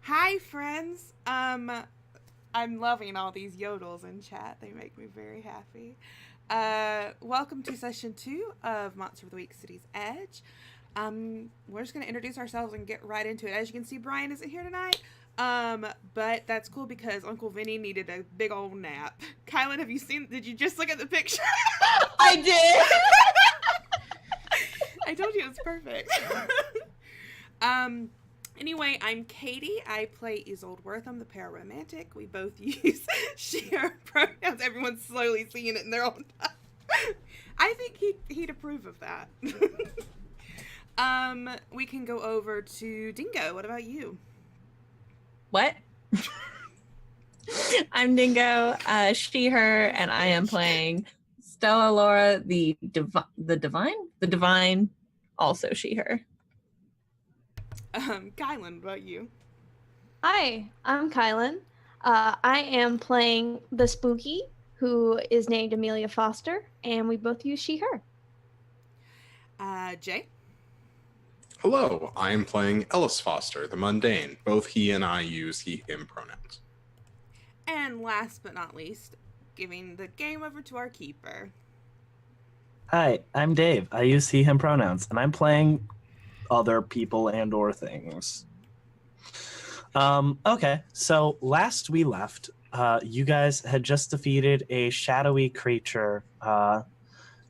Hi, friends. I'm loving all these yodels in chat. They make me very happy. Welcome to session 2 of Monster of the Week City's Edge. We're just going to introduce ourselves and get right into it. As you can see, Brian isn't here tonight. But that's cool because Uncle Vinny needed a big old nap. Kylan, did you just look at the picture? I did. I told you it was perfect. Anyway, I'm Katie. I play Isolde Wortham, the pararomantic. We both use she, her pronouns. Everyone's slowly seeing it in their own time. I think he'd approve of that. We can go over to Dingo. What about you? What? I'm Dingo, she, her, and I am playing Stella Laura, the divine, also she, her. Kylan, what about you? Hi, I'm Kylan. I am playing the Spooky, who is named Amelia Foster, and we both use she, her. Jay? Hello, I am playing Ellis Foster, the mundane. Both he and I use he, him pronouns. And last but not least, giving the game over to our keeper. Hi, I'm Dave. I use he, him pronouns, and I'm playing other people and or things. Okay, so last we left, you guys had just defeated a shadowy creature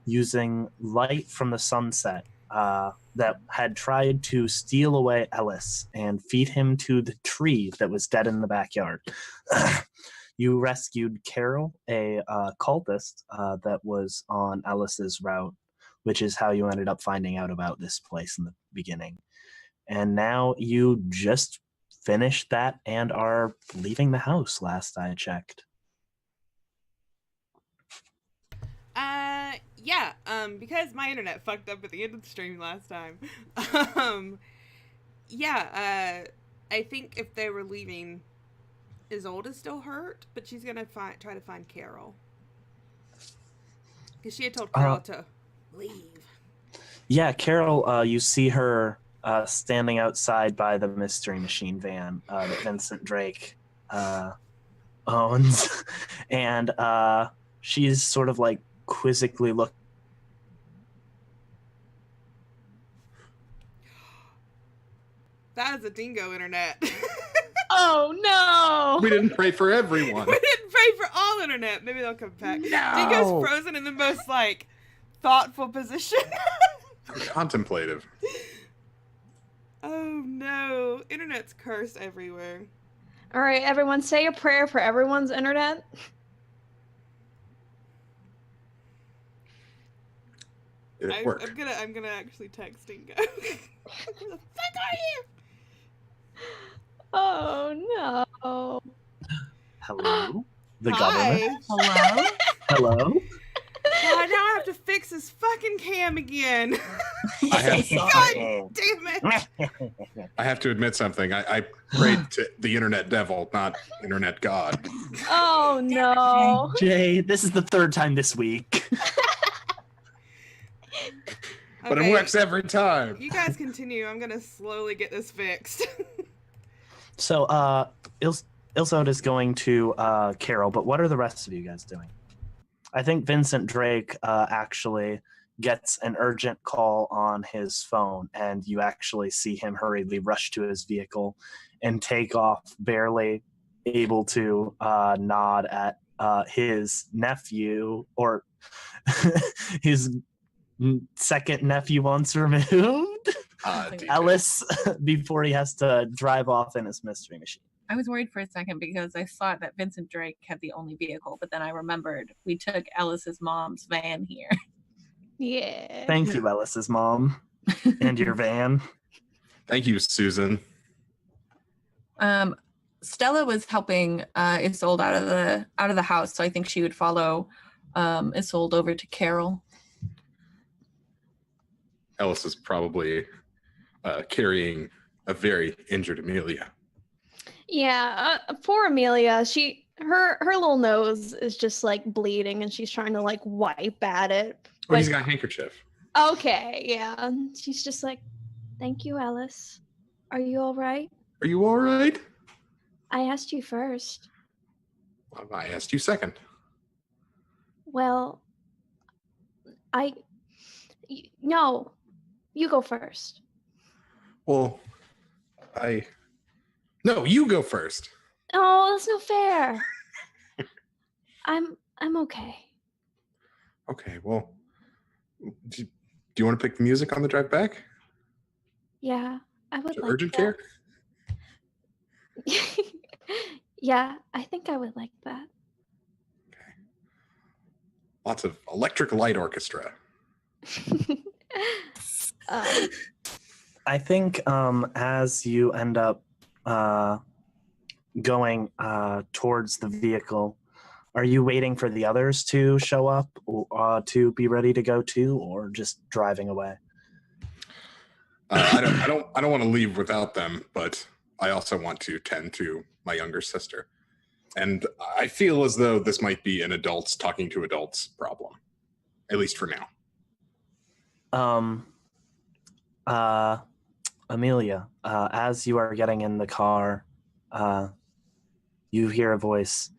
using light from the sunset that had tried to steal away Ellis and feed him to the tree that was dead in the backyard. You rescued Carol, a cultist that was on Ellis's route, which is how you ended up finding out about this place in the beginning. And now you just finished that and are leaving the house, last I checked. Yeah, because my internet fucked up at the end of the stream last time. I think if they were leaving, Isolde's still hurt, but she's gonna try to find Carol. Because she had told Carol to leave. Yeah, Carol, you see her standing outside by the Mystery Machine van that Vincent Drake owns. And she's sort of like quizzically looking. That is a dingo internet. Oh no! We didn't pray for everyone. We didn't pray for all internet. Maybe they'll come back. No! Dingo's frozen in the most, like, thoughtful position. Contemplative. Oh no. Internet's cursed everywhere. All right, everyone, say a prayer for everyone's internet. It worked. I'm gonna actually text Dingo. Where the fuck are you? Oh no! Hello? The Hi. government? Hello? Hello? God, now I have to fix his fucking cam again. I have, God damn it. I have to admit something. I prayed to the internet devil, not internet god. Oh no! Jay, this is the third time this week. But it works every time. You guys continue. I'm gonna slowly get this fixed. So, Ilsode is going to Carol, but what are the rest of you guys doing? I think Vincent Drake actually gets an urgent call on his phone, and you actually see him hurriedly rush to his vehicle and take off, barely able to nod at his nephew, or his second nephew once removed. Ellis, before he has to drive off in his Mystery Machine. I was worried for a second because I saw that Vincent Drake had the only vehicle, but then I remembered we took Ellis's mom's van here. Yeah. Thank you, Ellis's mom, and your van. Thank you, Susan. Stella was helping Isolde out of the house, so I think she would follow Isolde over to Carol. Ellis is probably carrying a very injured Amelia. Yeah, poor Amelia. Her little nose is just like bleeding, and she's trying to like wipe at it. Oh, he's got a handkerchief. Okay, yeah. And she's just like, "Thank you, Ellis. Are you all right? Are you all right? I asked you first." I asked you second. Well, no, you go first. Well, No, you go first. Oh, that's no fair. I'm okay. Okay, well, do you want to pick the music on the drive back? Yeah, I would like Urgent that. care? Yeah, I think I would like that. Lots of electric light orchestra. I think as you end up going towards the vehicle, are you waiting for the others to show up or to be ready to go too, or just driving away? I don't want to leave without them, but I also want to tend to my younger sister. And I feel as though this might be an adults talking to adults problem, at least for now. Amelia, as you are getting in the car, you hear a voice.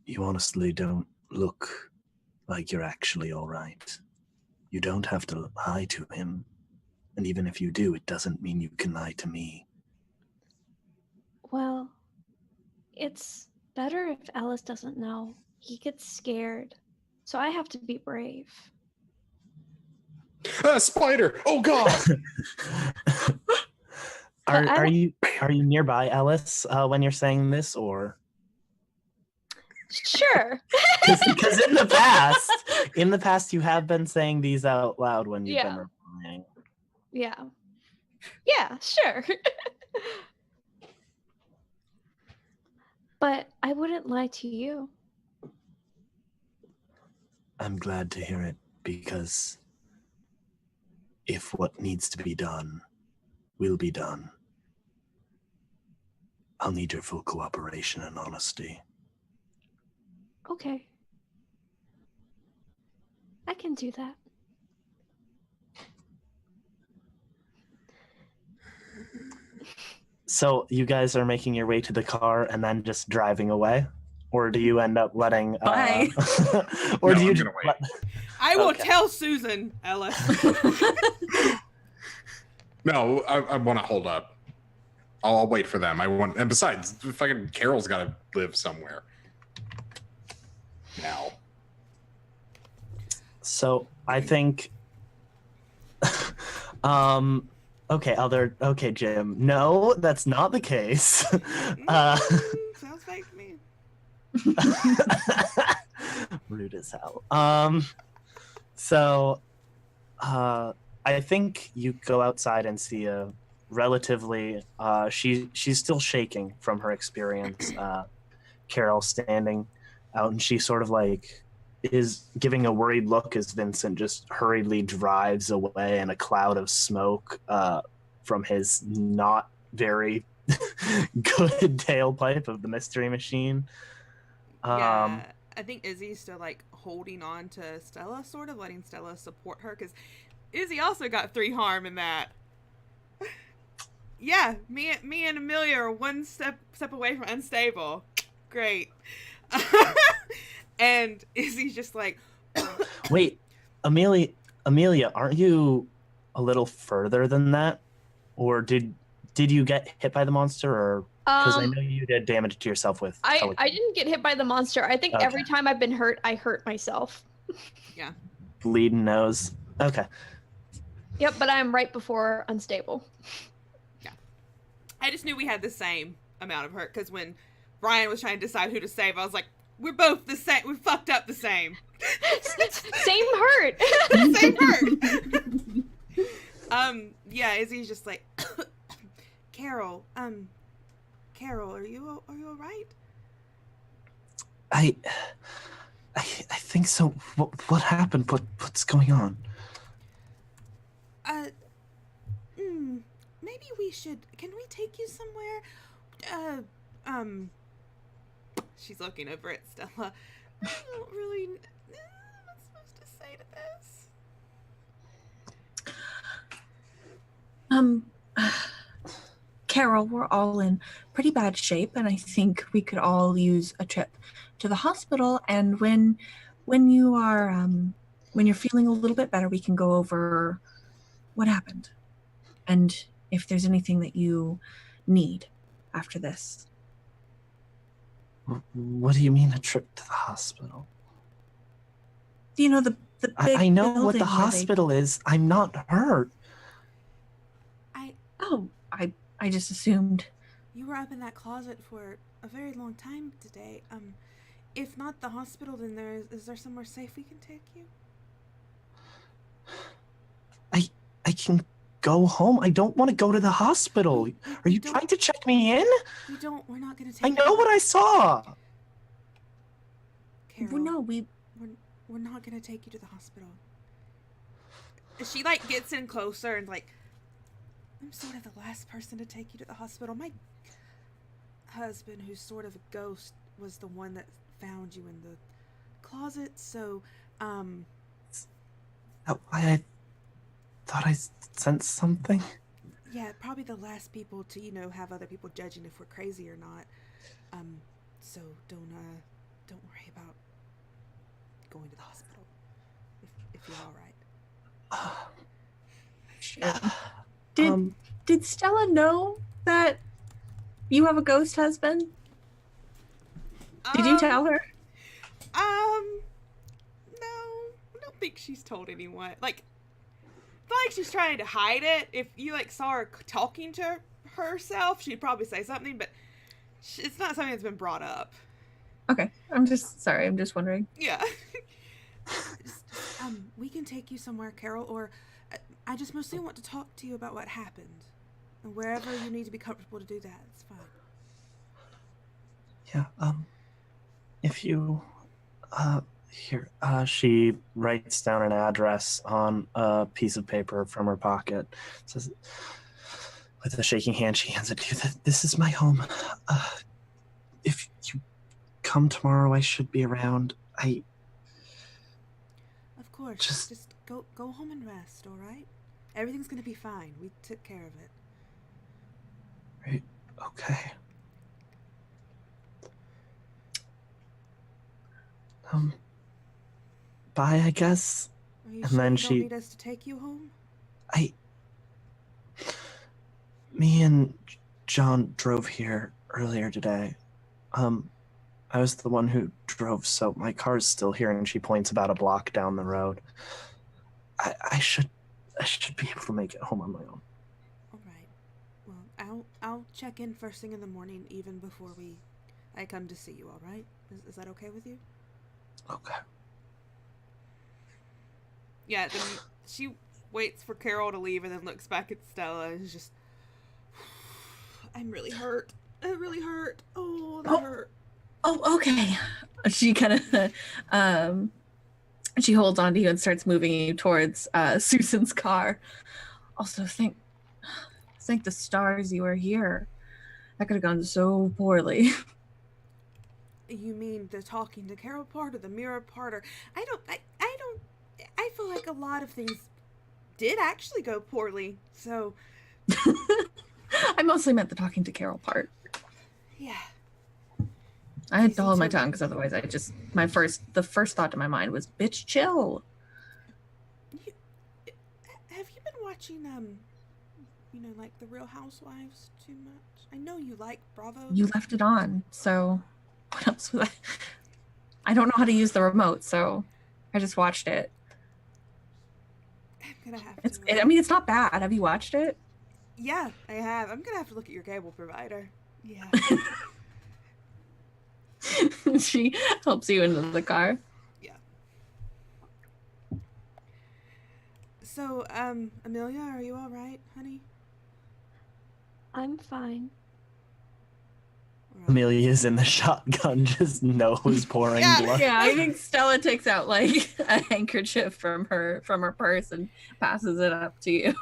You honestly don't look like you're actually all right. You don't have to lie to him. And even if you do, it doesn't mean you can lie to me. Well, it's better if Ellis doesn't know. He gets scared. So I have to be brave. Spider! Oh god! Are you nearby, Ellis, when you're saying this, or? Sure. Because in the past, you have been saying these out loud when you've been replying. Yeah. Yeah, sure. But I wouldn't lie to you. I'm glad to hear it, because if what needs to be done will be done, I'll need your full cooperation and honesty. Okay. I can do that. So you guys are making your way to the car and then just driving away? Or do you end up letting... Bye. or No, do you I'm just gonna wait. I will Okay. tell Susan, Ellis. No, I want to hold up. I'll wait for them. And besides, fucking Carol's got to live somewhere. Now. So I think... Okay, Jim. No, that's not the case. Sounds fake to me. Rude as hell. So, I think you go outside and see a relatively, she's still shaking from her experience. Carol standing out, and she sort of like is giving a worried look as Vincent just hurriedly drives away in a cloud of smoke from his not very good tailpipe of the mystery machine. Yeah, I think Izzy's still like holding on to Stella, sort of letting Stella support her, because Izzy also got 3 harm in that. Yeah, me and Amelia are one step away from unstable. Great. And Izzy's just like, Wait, Amelia, aren't you a little further than that? Or did you get hit by the monster, or because I know you did damage to yourself with I telekinesis. didn't get hit by the monster. I think every time I've been hurt, I hurt myself. Bleeding nose. Okay. Yep, but I'm right before unstable. I just knew we had the same amount of hurt, because when Brian was trying to decide who to save, I was like, we're both the same. We fucked up the same. Same hurt. Same hurt. Yeah, Izzy's just like, Carol, Carol, are you all right? I think so. What happened? What's going on? Maybe we should. Can we take you somewhere? She's looking over at Stella. I don't really. What am I supposed to say to this? Carol, we're all in pretty bad shape, and I think we could all use a trip to the hospital. And when you are when you're feeling a little bit better, we can go over what happened and if there's anything that you need after this. What do you mean, a trip to the hospital? You know, the big I know what building the where hospital is. I'm not hurt. I just assumed. You were up in that closet for a very long time today. If not the hospital, then is there somewhere safe we can take you? I can go home. I don't want to go to the hospital. Are you trying to check me in? We're not going to take I you. know what I saw. Carol, No, we're not going to take you to the hospital. She like gets in closer and like, I'm sort of the last person to take you to the hospital. My husband, who's sort of a ghost, was the one that found you in the closet. So, I thought I sensed something. Yeah, probably the last people to, have other people judging if we're crazy or not. So don't worry about going to the hospital if you're all right. Did Stella know that you have a ghost husband? Did you tell her? think she's told anyone. Like, I feel like she's trying to hide it. If you like saw her talking to herself, she'd probably say something, but it's not something that's been brought up. Okay. I'm just wondering. Yeah. We can take you somewhere, Carol, or I just mostly want to talk to you about what happened. And wherever you need to be comfortable to do that, it's fine. Yeah, if you, here, she writes down an address on a piece of paper from her pocket. Says, with a shaking hand, she hands it to you. This is my home. If you come tomorrow, I should be around. Of course, just go home and rest, all right? Everything's gonna be fine. We took care of it. Right, okay. Bye, I guess. Are you And sure then you she- don't need us to take you home? Me and John drove here earlier today. I was the one who drove, so my car's still here, and she points about a block down the road. I should be able to make it home on my own. All right. Well, I'll check in first thing in the morning, even before I come to see you. All right? Is that okay with you? Okay. Yeah. Then she waits for Carol to leave, and then looks back at Stella and is just, I'm really hurt. It really hurt. Oh, that hurt. Oh, okay. She kind of, she holds on to you and starts moving you towards Susan's car. Also, thank the stars you are here. That could have gone so poorly. You mean the talking to Carol part or the mirror part? Or I feel like a lot of things did actually go poorly. So I mostly meant the talking to Carol part. yeah. I had to hold my tongue because otherwise the first thought to my mind was, bitch, chill. Have you been watching like The Real Housewives too much? I know you like Bravo. You left it on, so what else was I don't know how to use the remote, so I just watched it. I'm gonna have to. I mean, it's not bad. Have you watched it? Yeah, I have. I'm gonna have to look at your cable provider. Yeah. She helps you into the car. Yeah. So, Amelia, are you all right, honey? I'm fine. All right. Amelia's in the shotgun, just nose pouring Yeah. blood. Yeah, I think Stella takes out like a handkerchief from her purse and passes it up to you.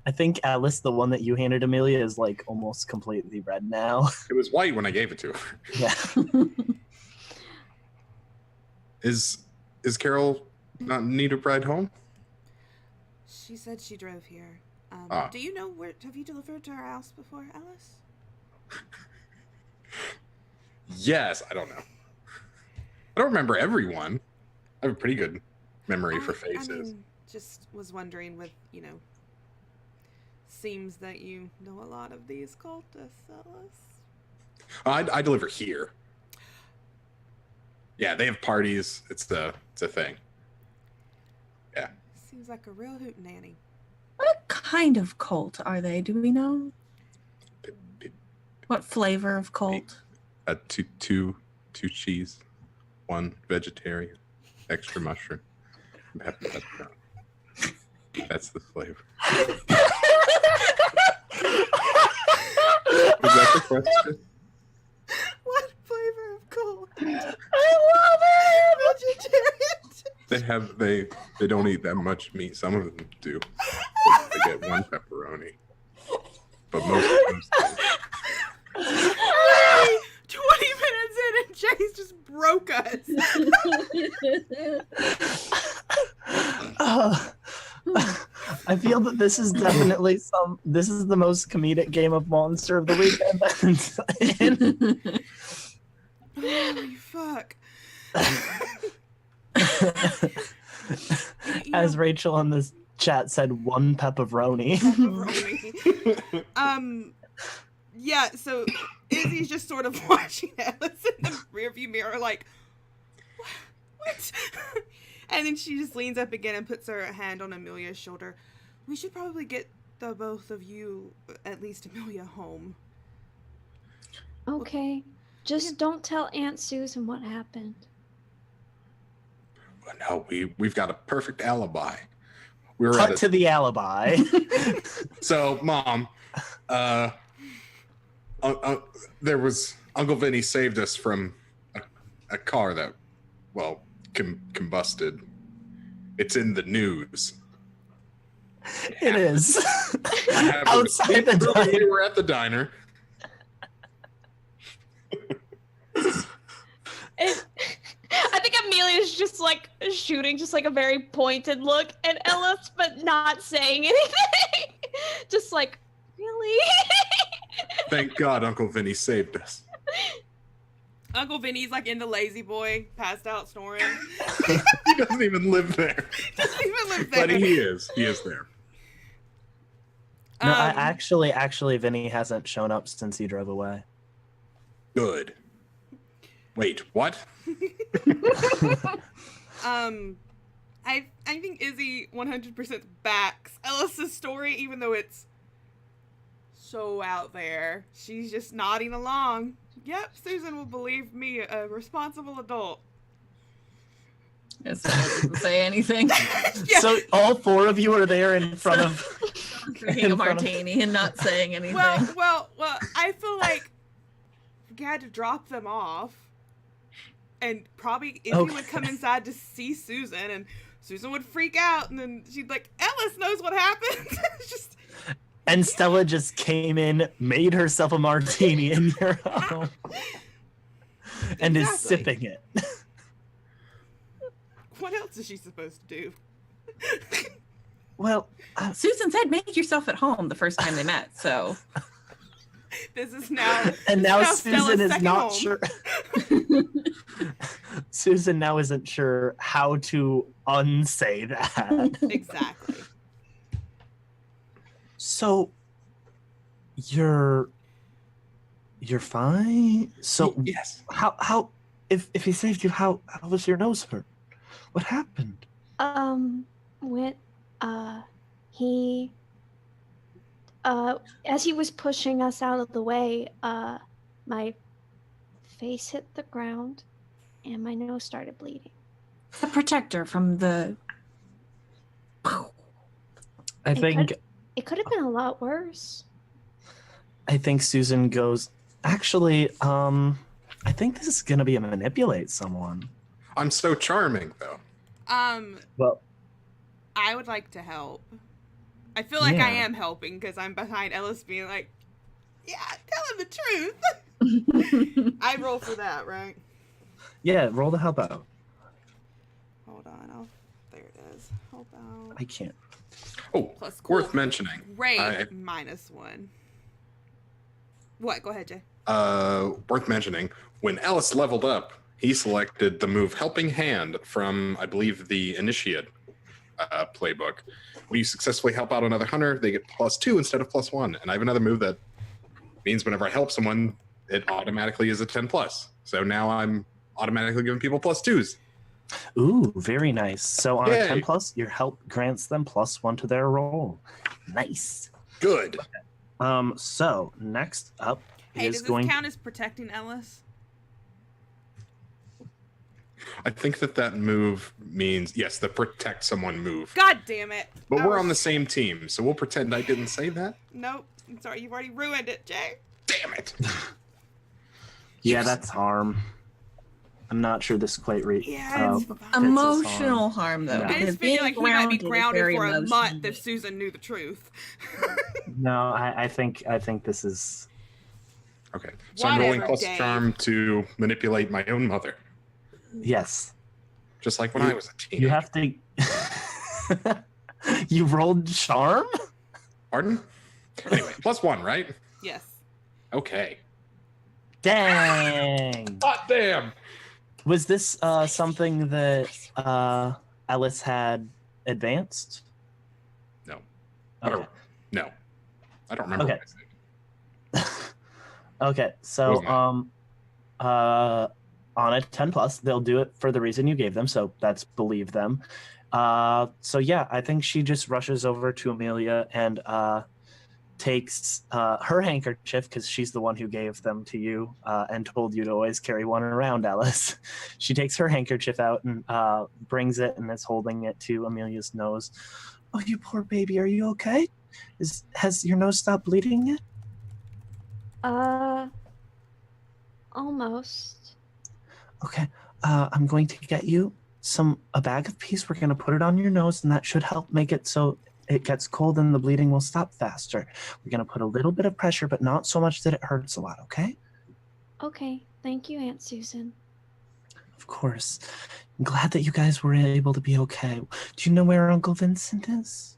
I think Alice, the one that you handed Amelia, is like almost completely red now. It was white when I gave it to her. Yeah. Is Carol not in need of ride home? She said she drove here. Ah. Do you know have you delivered to her house before, Alice? Yes, I don't know. I don't remember everyone. I have a pretty good memory for faces. I mean, just was wondering with, seems that you know a lot of these cultists, Alice. I deliver here. Yeah, they have parties. It's a thing. Yeah. Seems like a real hootenanny. What kind of cult are they? Do we know? What flavor of cult? Two cheese, one vegetarian, extra mushroom. That's the flavor. Was that the question? What flavor of cold? I love it! Vegetarian. They don't eat that much meat. Some of them do. They get one pepperoni, but most of them. 20 minutes in and Jay's just broke us. I feel that this is definitely this is the most comedic game of Monster of the Weekend. Holy fuck. As Rachel on this chat said, one pepperoni. Yeah, so Izzy's just sort of watching Alice in the rearview mirror like, what? And then she just leans up again and puts her hand on Amelia's shoulder. We should probably get the both of you, at least Amelia, home. Okay. Just don't tell Aunt Susan what happened. No, we've got a perfect alibi. We were Cut to the alibi. So, Mom, there was Uncle Vinny saved us from a car that, well, combusted. It's in the news. It is. I have a Outside the receipt. diner. We were at the diner. I think Amelia's just like shooting just like a very pointed look at Ellis, but not saying anything. Just like, really? Thank God Uncle Vinny saved us. Uncle Vinny's like in the lazy boy, passed out snoring. He doesn't even live there. Doesn't even live there. But he is. He is there. No, actually, Vinny hasn't shown up since he drove away. Good. Wait, what? I think Izzy 100% backs Ellis's story, even though it's so out there. She's just nodding along. Yep, Susan will believe me, a responsible adult. Yes, I didn't say anything. Yeah. So all four of you are there in front of. Drinking a martini and not saying anything. Well, I feel like we had to drop them off, and probably Izzy would come inside to see Susan, and Susan would freak out, and then she'd like, Ellis knows what happened. Just And Stella just came in, made herself a martini in your home, and is Exactly. sipping it. What else is she supposed to do? Well, Susan said, "Make yourself at home" the first time they met. So This is now. and now Stella's Susan is second not home. sure. Susan now isn't sure how to unsay that. Exactly. So you're fine. So Yes. how if he saved you, how was your nose hurt? What happened? When he as he was pushing us out of the way, my face hit the ground and my nose started bleeding. the protector from the. I think It could have been a lot worse. Susan goes, actually, I think this is gonna be a manipulate someone. I'm so charming, though. Well, I would like to help. I feel like I Yeah. am helping because I'm behind Ellis being like, yeah, tell him the truth. I roll for that, right? yeah, roll to help out. Hold on. There it is. Help out. I can't. Oh, Plus cool. worth mentioning. Great. I- -1. What? Go ahead, Jay. Worth mentioning. When Ellis leveled up, he selected the move Helping Hand from, I believe, the Initiate playbook. When you successfully help out another hunter, they get +2 instead of +1. And I have another move that means whenever I help someone, it automatically is a 10+. So now I'm automatically giving people +2s. Ooh, very nice. So on a Yay. 10+, your help grants them +1 to their roll. Nice. Good. So next up Hey, is does this going. count as protecting Ellis? I think that move means, yes, the protect someone move. God damn it. But I we're was- on the same team, so we'll pretend I didn't say that. Nope. I'm sorry. You've already ruined it, Jay. Damn it. Yeah, that's harm. I'm not sure this quite Yeah, it's fits fine. as harm. Emotional harm, though. Yeah. I because just feel like he might be grounded is grounded very for a month emotional. if Susan knew the truth. No, I think this is. Okay. So I'm rolling Whatever, plus Dave. charm to manipulate my own mother. Yes. Just like when I was a teenager. You have to. You rolled charm? Pardon? Anyway, +1, right? Yes. Okay. Dang. Hot damn. Was this something that Ellis had advanced? No. I don't. Okay. No. I don't remember Okay. what I said. Okay, so Wasn't on a 10 plus. They'll do it for the reason you gave them, so that's believe them. So yeah, I think she just rushes over to Amelia and takes her handkerchief, because she's the one who gave them to you and told you to always carry one around, Alice. She takes her handkerchief out and brings it and is holding it to Amelia's nose. Oh, you poor baby, are you okay? Has your nose stopped bleeding yet? Almost. Okay, I'm going to get you a bag of peas. We're going to put it on your nose, and that should help make it so it gets cold and the bleeding will stop faster. We're going to put a little bit of pressure, but not so much that it hurts a lot, okay? Okay, thank you, Aunt Susan. Of course. I'm glad that you guys were able to be okay. Do you know where Uncle Vincent is?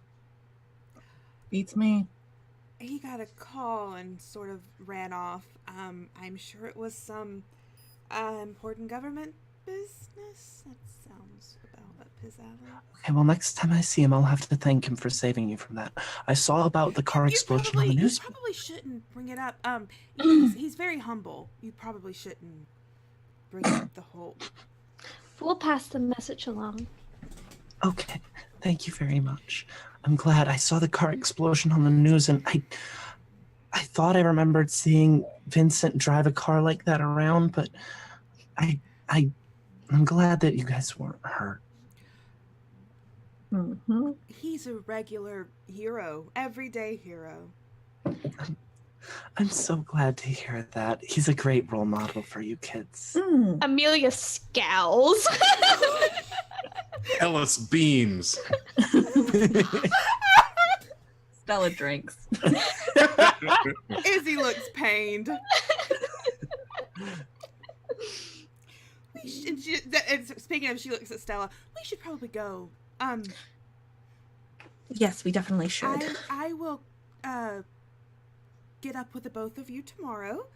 Beats me. He got a call and sort of ran off. I'm sure it was some important government business. That sounds about up his alley. Okay, well, next time I see him, I'll have to thank him for saving you from that. I saw about the car explosion on the news. You probably shouldn't bring it up. He's very humble. You probably shouldn't bring up the whole... We'll pass the message along. Okay, thank you very much. I'm glad. I saw the car explosion on the news, and I thought I remembered seeing Vincent drive a car like that around, but I'm glad that you guys weren't hurt. Mm-hmm. He's a regular hero, everyday hero. I'm so glad to hear that. He's a great role model for you kids. Mm. Amelia scowls. Ellis beams. Stella drinks. Izzy looks pained. Speaking of, she looks at Stella. We should probably go. Yes, we definitely should. I will get up with the both of you tomorrow.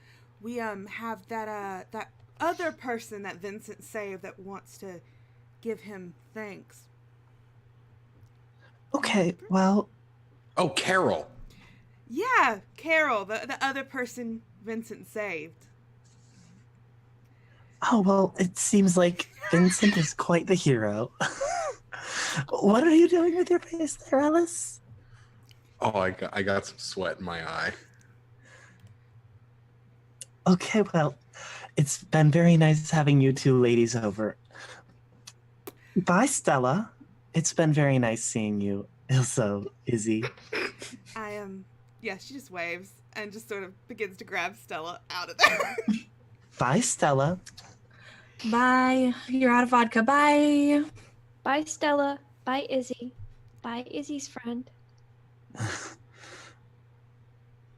We have that other person that Vincent saved that wants to give him thanks. Okay, well... Oh, Carol. Yeah, Carol, the other person Vincent saved. Oh, well, it seems like Vincent is quite the hero. What are you doing with your face there, Alice? Oh, I got some sweat in my eye. Okay, well, it's been very nice having you two ladies over. Bye, Stella. It's been very nice seeing you. Also, Izzy. Yeah, she just waves and just sort of begins to grab Stella out of there. Bye, Stella. Bye. You're out of vodka. Bye. Bye, Stella. Bye, Izzy. Bye, Izzy's friend.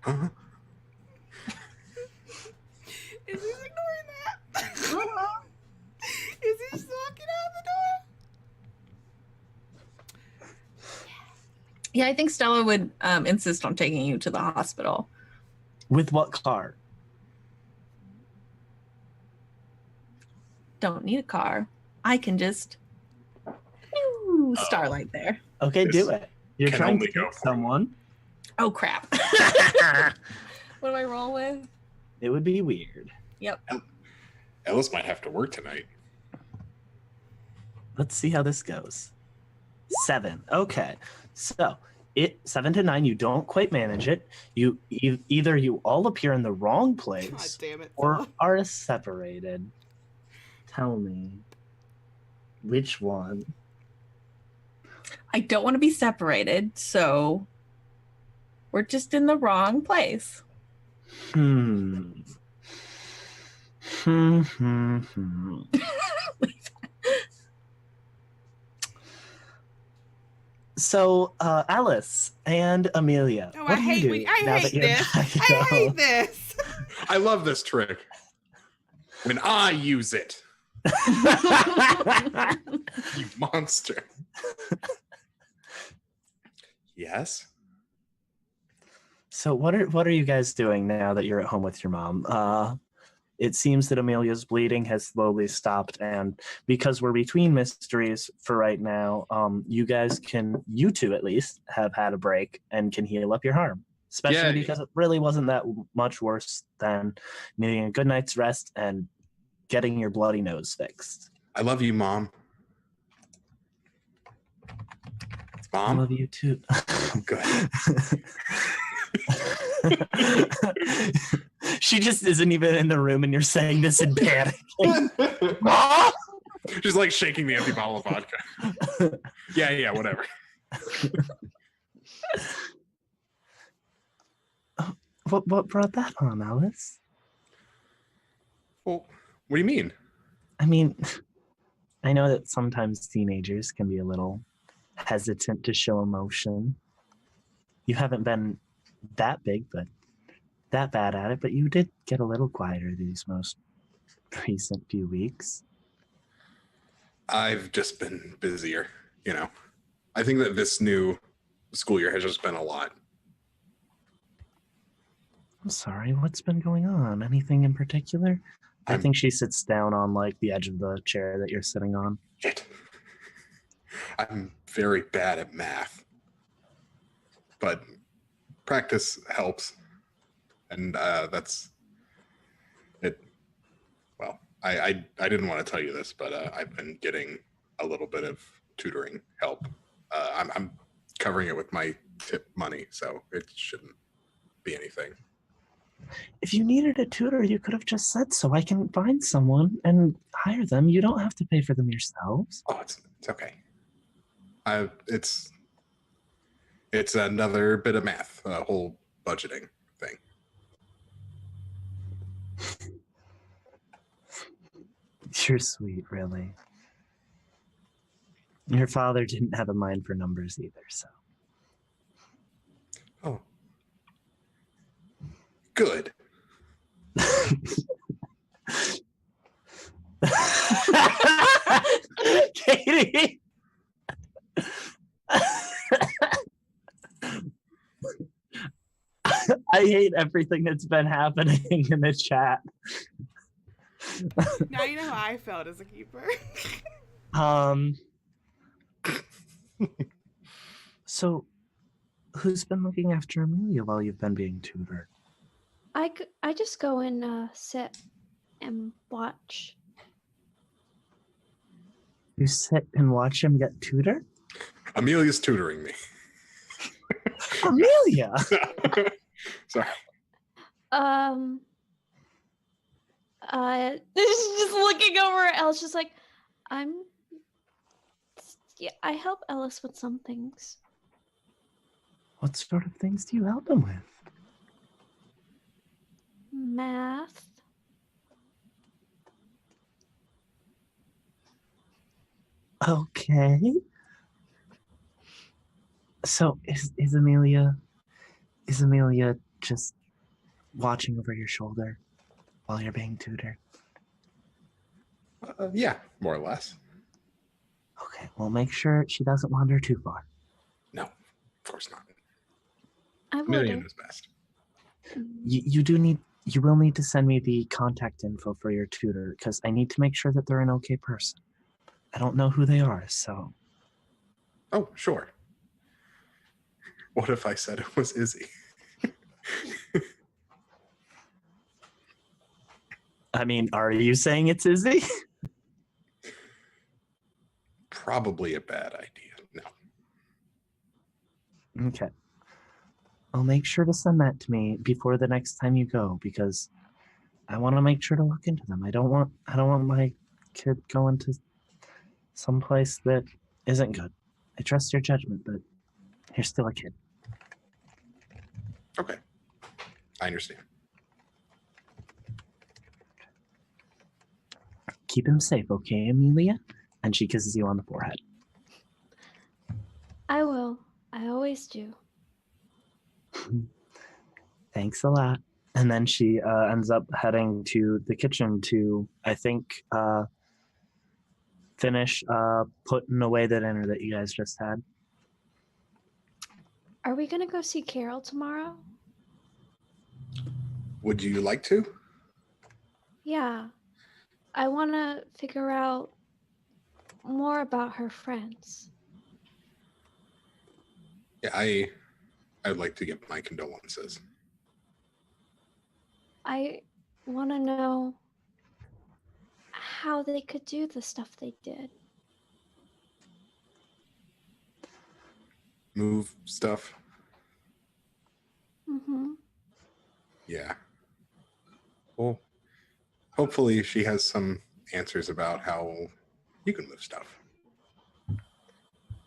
Huh? Izzy's ignoring that. Izzy's just walking out the door. Yeah, I think Stella would insist on taking you to the hospital. With what car? Don't need a car. I can just starlight there. Okay, do it. You're Can trying only to go kill for someone. Oh, crap. What do I roll with? It would be weird. Yep. Ellis might have to work tonight. Let's see how this goes. 7. Okay. So, 7 to 9, you don't quite manage it. Either you all appear in the wrong God place damn it. or Stella. are separated. Tell me which one. I don't want to be separated, so we're just in the wrong place. So, Alice and Amelia. Oh, what do you do now that you're this. back I at hate home? this. I love this trick. When I use it, you monster. Yes? So what are you guys doing now that you're at home with your mom? It seems that Amelia's bleeding has slowly stopped, and because we're between mysteries for right now, you two at least have had a break and can heal up your harm. Especially Yay. because it really wasn't that much worse than needing a good night's rest and getting your bloody nose fixed. I love you, Mom. I Mom? love you too. Good. She just isn't even in the room, and you're saying this in panic. Mom! She's like shaking the empty bottle of vodka. Yeah, whatever. What brought that on, Alice? Well, what do you mean? I mean, I know that sometimes teenagers can be a little hesitant to show emotion. You haven't been that big, but that bad at it, but you did get a little quieter these most recent few weeks. I've just been busier, you know. I think that this new school year has just been a lot. I'm sorry, what's been going on? Anything in particular? I think she sits down on like the edge of the chair that you're sitting on. Shit. I'm very bad at math. But practice helps. And that's it. Well, I didn't want to tell you this, but I've been getting a little bit of tutoring help. I'm covering it with my tip money, so it shouldn't be anything. If you needed a tutor, you could have just said so. I can find someone and hire them. You don't have to pay for them yourselves. Oh, it's okay. It's another bit of math, a whole budgeting thing. You're sweet, really. Your father didn't have a mind for numbers either, so. Oh. Good. Katie! I hate everything that's been happening in the chat. Now you know how I felt as a keeper. So, who's been looking after Amelia while you've been being tutored? I just go and sit and watch. You sit and watch him get tutored? Amelia's tutoring me. Amelia! Sorry. Just looking over at Ellis, just like, I help Ellis with some things. What sort of things do you help him with? Math. Okay. So is Amelia just watching over your shoulder while you're being tutored? Yeah, more or less. Okay, well, make sure she doesn't wander too far. No, of course not. I Amelia would. knows best. You will need to send me the contact info for your tutor because I need to make sure that they're an okay person. I don't know who they are, so. Oh, sure. What if I said it was Izzy? I mean, are you saying it's Izzy? Probably a bad idea. No. Okay. I'll make sure to send that to me before the next time you go because I want to make sure to look into them. I don't want my kid going to someplace that isn't good. I trust your judgment, but you're still a kid. Okay. I understand. Keep him safe, okay, Amelia? And she kisses you on the forehead. I will. I always do. Thanks a lot. And then she ends up heading to the kitchen to, I think, finish putting away the dinner that you guys just had. Are we gonna go see Carol tomorrow? Would you like to? Yeah. I want to figure out more about her friends. Yeah, I would like to give my condolences. I want to know how they could do the stuff they did. Move stuff. Mm-hmm. Yeah. Well, hopefully she has some answers about how you can move stuff.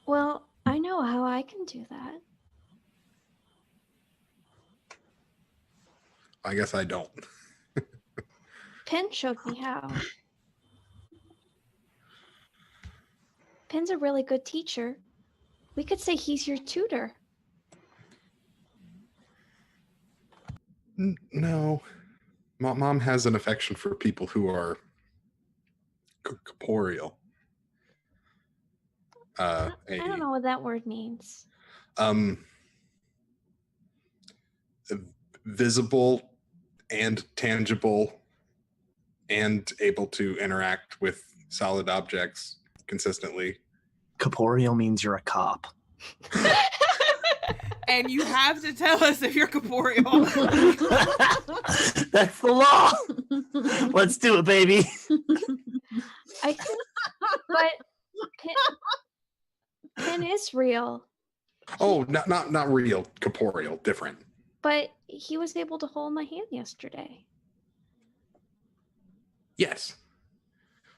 Well, I know how I can do that. I guess I don't. Pin showed me how. Pin's a really good teacher. We could say he's your tutor. No. Mom has an affection for people who are corporeal. I don't know what that word means. Visible and tangible and able to interact with solid objects consistently. Corporeal means you're a cop. And you have to tell us if you're corporeal. That's the law. Let's do it, baby. I think, but Pin is real. Oh, not real, corporeal, different. But he was able to hold my hand yesterday. Yes.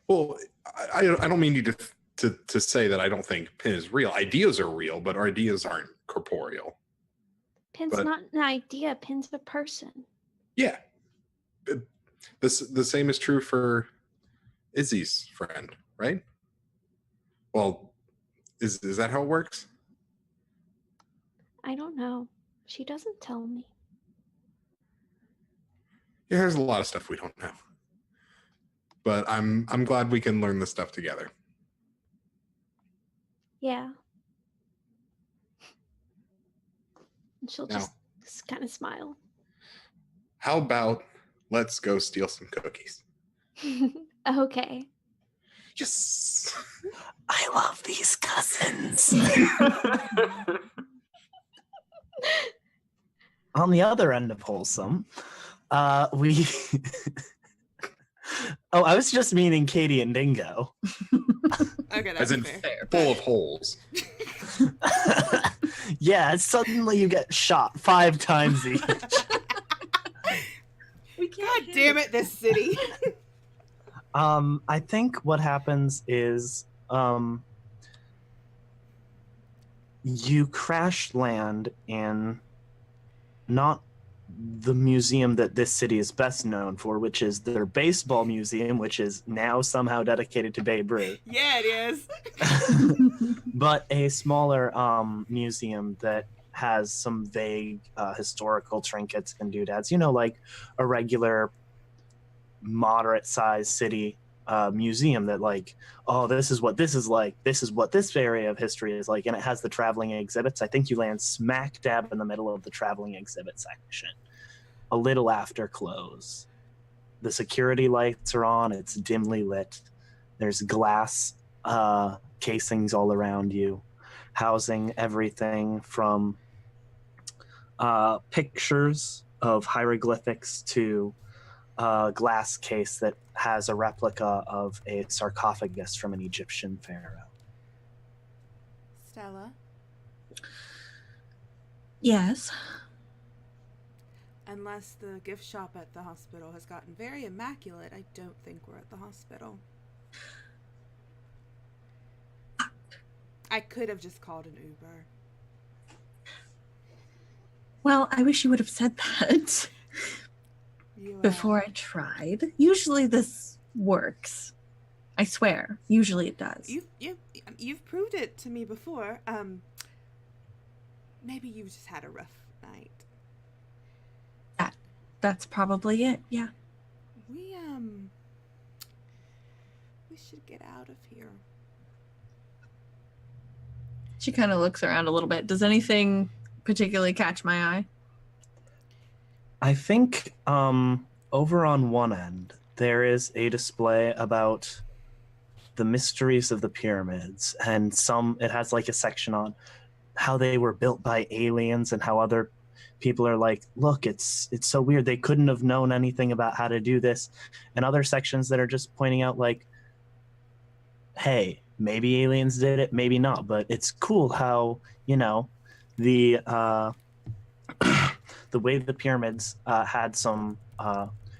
Well, I don't mean you to say that I don't think Pin is real. Ideas are real, but our ideas aren't corporeal. Pin's not an idea. Pin's a person. Yeah. The same is true for Izzy's friend, right? Well, is that how it works? I don't know. She doesn't tell me. Yeah, there's a lot of stuff we don't know. But I'm glad we can learn this stuff together. Yeah. And she'll Now, just kind of smile. How about let's go steal some cookies? Okay. Yes. I love these cousins. On the other end of wholesome, we. Oh, I was just meaning Katie and Dingo. Okay, that's As in fair. full of holes. Yeah, suddenly you get shot 5 times each. God damn it, this city. I think what happens is you crash land in not the museum that this city is best known for, which is their baseball museum, which is now somehow dedicated to Babe Ruth. Yeah, it is. But a smaller museum that has some vague historical trinkets and doodads, like a regular moderate-sized city museum that this is what this is like, this is what this area of history is like, and it has the traveling exhibits. I think you land smack dab in the middle of the traveling exhibit section, a little after close. The security lights are on, it's dimly lit, there's glass casings all around you, housing everything from pictures of hieroglyphics to a glass case that has a replica of a sarcophagus from an Egyptian pharaoh. Stella? Yes. Unless the gift shop at the hospital has gotten very immaculate, I don't think we're at the hospital. I could have just called an Uber. Well, I wish you would have said that before I tried. Usually this works. I swear. Usually it does. You've proved it to me before. Maybe you just had a rough night. That's probably it. Yeah. We should get out of here. She kind of looks around a little bit. Does anything particularly catch my eye? I think over on one end, there is a display about the mysteries of the pyramids, and it has a section on how they were built by aliens and how other people are like, look, it's so weird. They couldn't have known anything about how to do this. And other sections that are just pointing out like, hey, maybe aliens did it, maybe not. But it's cool how, the the way the pyramids had some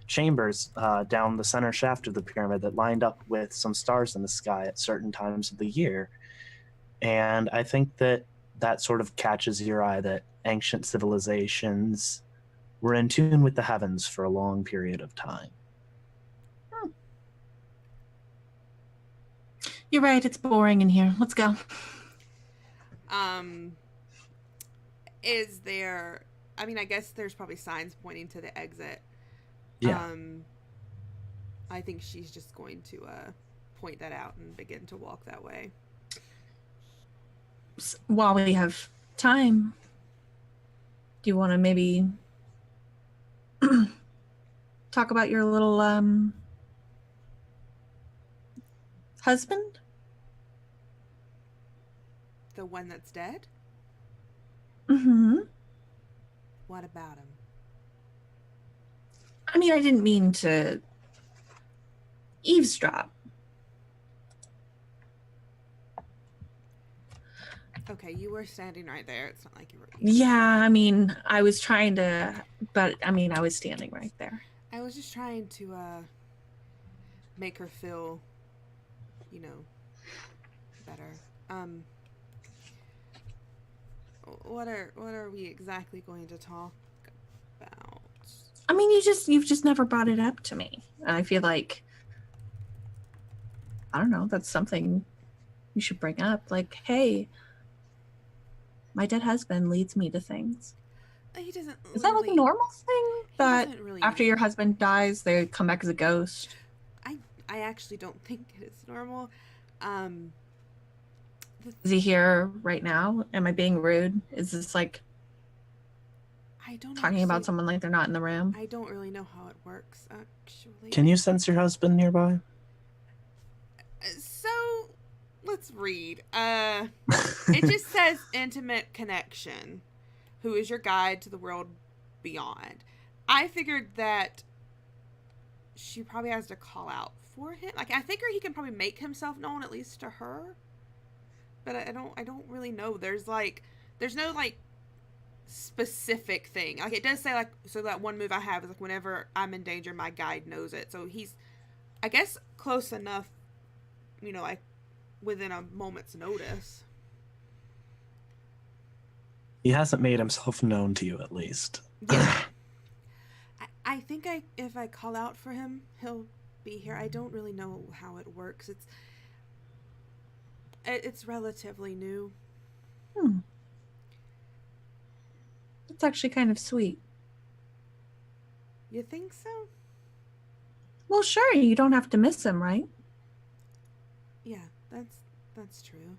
chambers down the center shaft of the pyramid that lined up with some stars in the sky at certain times of the year. And I think that sort of catches your eye, that ancient civilizations were in tune with the heavens for a long period of time. You're right, it's boring in here. Let's go. Is there, I mean, I guess there's probably signs pointing to the exit. Yeah. I think she's just going to point that out and begin to walk that way. While we have time, do you want to maybe talk about your little husband? The one that's dead? Mm-hmm. What about him? I mean, I didn't mean to eavesdrop. Okay, you were standing right there. It's not like you were... Yeah, I mean, I was trying to, but I mean, I was standing right there. I was just trying to make her feel, better. What are we exactly going to talk about? I mean, you've just never brought it up to me. And I feel like, I don't know, that's something you should bring up. Like, hey, my dead husband leads me to things. He doesn't. Is that like a normal thing? That really after your husband dies, they come back as a ghost? I actually don't think it's normal. Is he here right now? Am I being rude? Is this like I don't talking about someone like they're not in the room? I don't really know how it works, actually. Can you sense your husband nearby? So, let's read. It just says intimate connection, who is your guide to the world beyond. I figured that she probably has to call out for him. Like, I figure he can probably make himself known, at least to her. But I don't really know. There's no like specific thing. Like, it does say, like, so that one move I have is like whenever I'm in danger, my guide knows it. So he's, I guess, close enough, like within a moment's notice. He hasn't made himself known to you, at least. Yeah. I think if I call out for him, he'll be here. I don't really know how it works. It's relatively new. It's actually kind of sweet. You think so? Well, sure, you don't have to miss him, right? Yeah, that's true.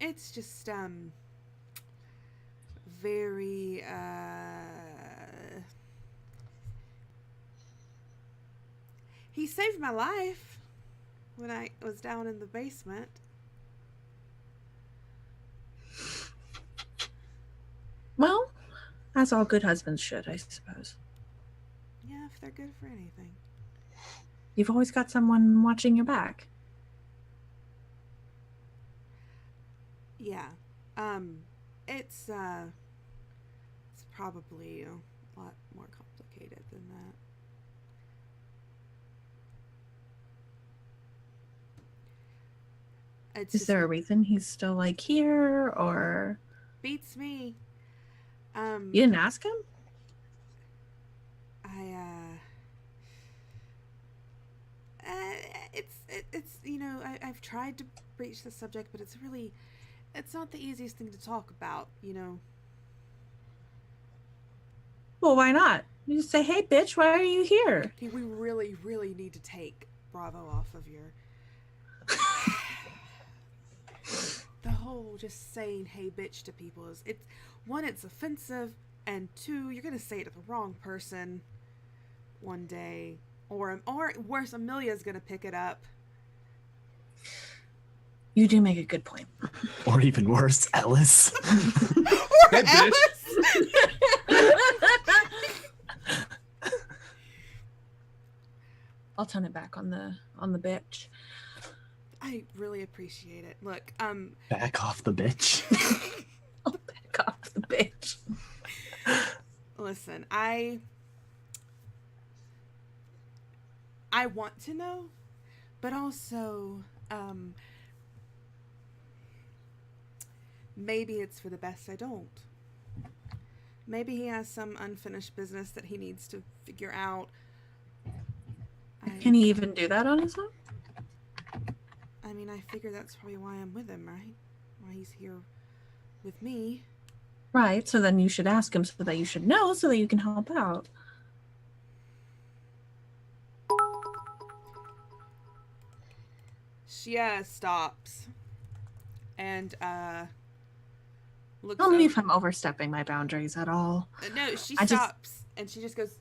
It's just very he saved my life when I was down in the basement. Well, as all good husbands should, I suppose. Yeah, if they're good for anything. You've always got someone watching your back. Yeah. It's probably a lot more complicated than that. Is there a reason he's still like here, or beats me? You didn't ask him? It's I've tried to breach the subject, but it's not the easiest thing to talk about, Well, why not? You just say, hey, bitch, why are you here? Okay, we really, really need to take Bravo off of your... The whole just saying, hey, bitch to people is... It's offensive, and two, you're going to say it to the wrong person one day. Or worse, Amelia's going to pick it up. You do make a good point. Or even worse, Ellis. Hey, bitch. I'll turn it back on the bitch. I really appreciate it. Look, Back off the bitch. I'll back off the bitch. listen, I want to know, but also, maybe it's for the best I don't. Maybe he has some unfinished business that he needs to figure out. Can he even do that on his own? I mean, I figure that's probably why I'm with him, right? Why he's here with me. Right, so then you should ask him so that you should know so that you can help out. She stops and looks Tell me over- if I'm overstepping my boundaries at all. No, she I just- stops and she just goes,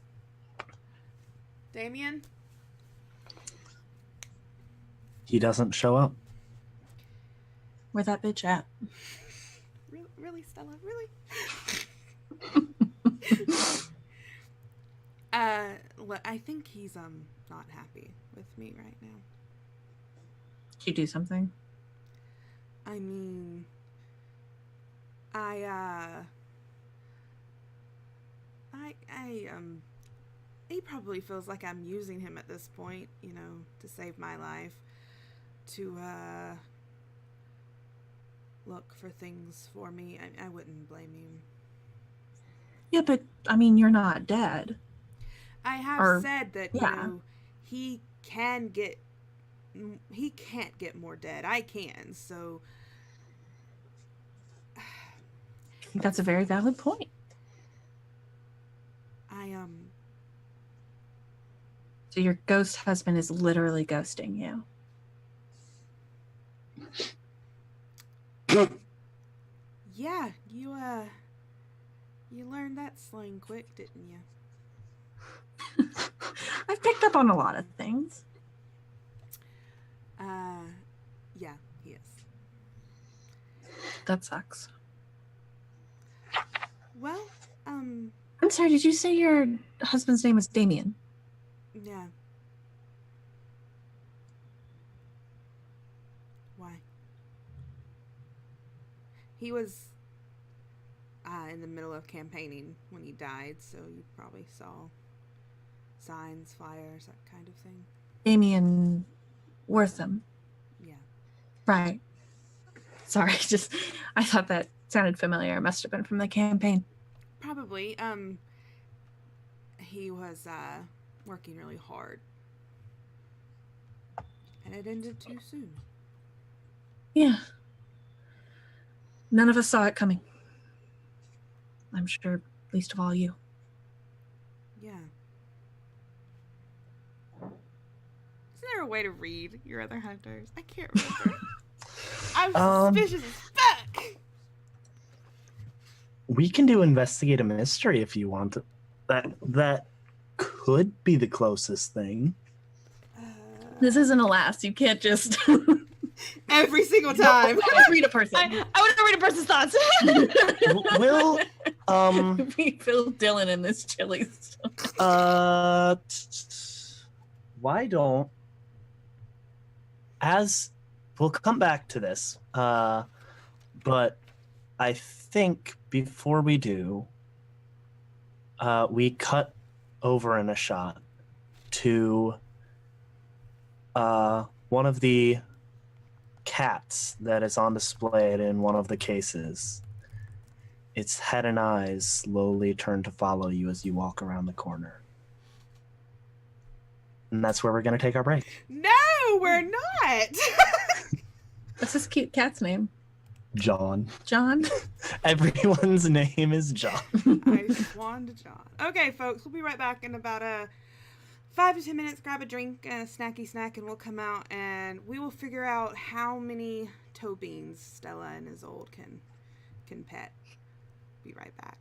Damien? He doesn't show up. Where that bitch at? Really, Stella? Really? Look, I think he's not happy with me right now. Did you do something? I mean, he probably feels like I'm using him at this point, you know, to save my life, to look for things for me. I wouldn't blame him. Yeah, but I mean, you're not dead. I have Or- said that, yeah. you know, he can't get more dead. I can, so I think that's a very valid point. So your ghost husband is literally ghosting you. yeah, you learned that slang quick, didn't you? I've picked up on a lot of things. Yeah, he is. That sucks. Well, I'm sorry, did you say your husband's name is Damien? yeah. Why? He was in the middle of campaigning when he died, so you probably saw signs, flyers, that kind of thing. Damien Wortham. Yeah. Right. Sorry, I thought that sounded familiar. It must have been from the campaign. Probably. He was working really hard. And it ended too soon. Yeah. None of us saw it coming. I'm sure, least of all you. Yeah. Isn't there a way to read your other hunters? I can't remember. I'm suspicious as fuck. We can do investigate a mystery if you want. That could be the closest thing. This isn't a last. You can't just Every single time. read a person. I want to read a person's thoughts. Will We feel Dylan in this chili stuff. why don't as we'll come back to this, but I think before we do, we cut over in a shot to one of the cats that is on display in one of the cases. Its head and eyes slowly turn to follow you as you walk around the corner. And that's where we're going to take our break. No, we're not. What's this cute cat's name? John. John? Everyone's name is John. I swan to John. Okay, folks, we'll be right back in about 5 to 10 minutes. Grab a drink and a snacky snack, and we'll come out and we will figure out how many toe beans Stella and Isolde can pet. Be right back.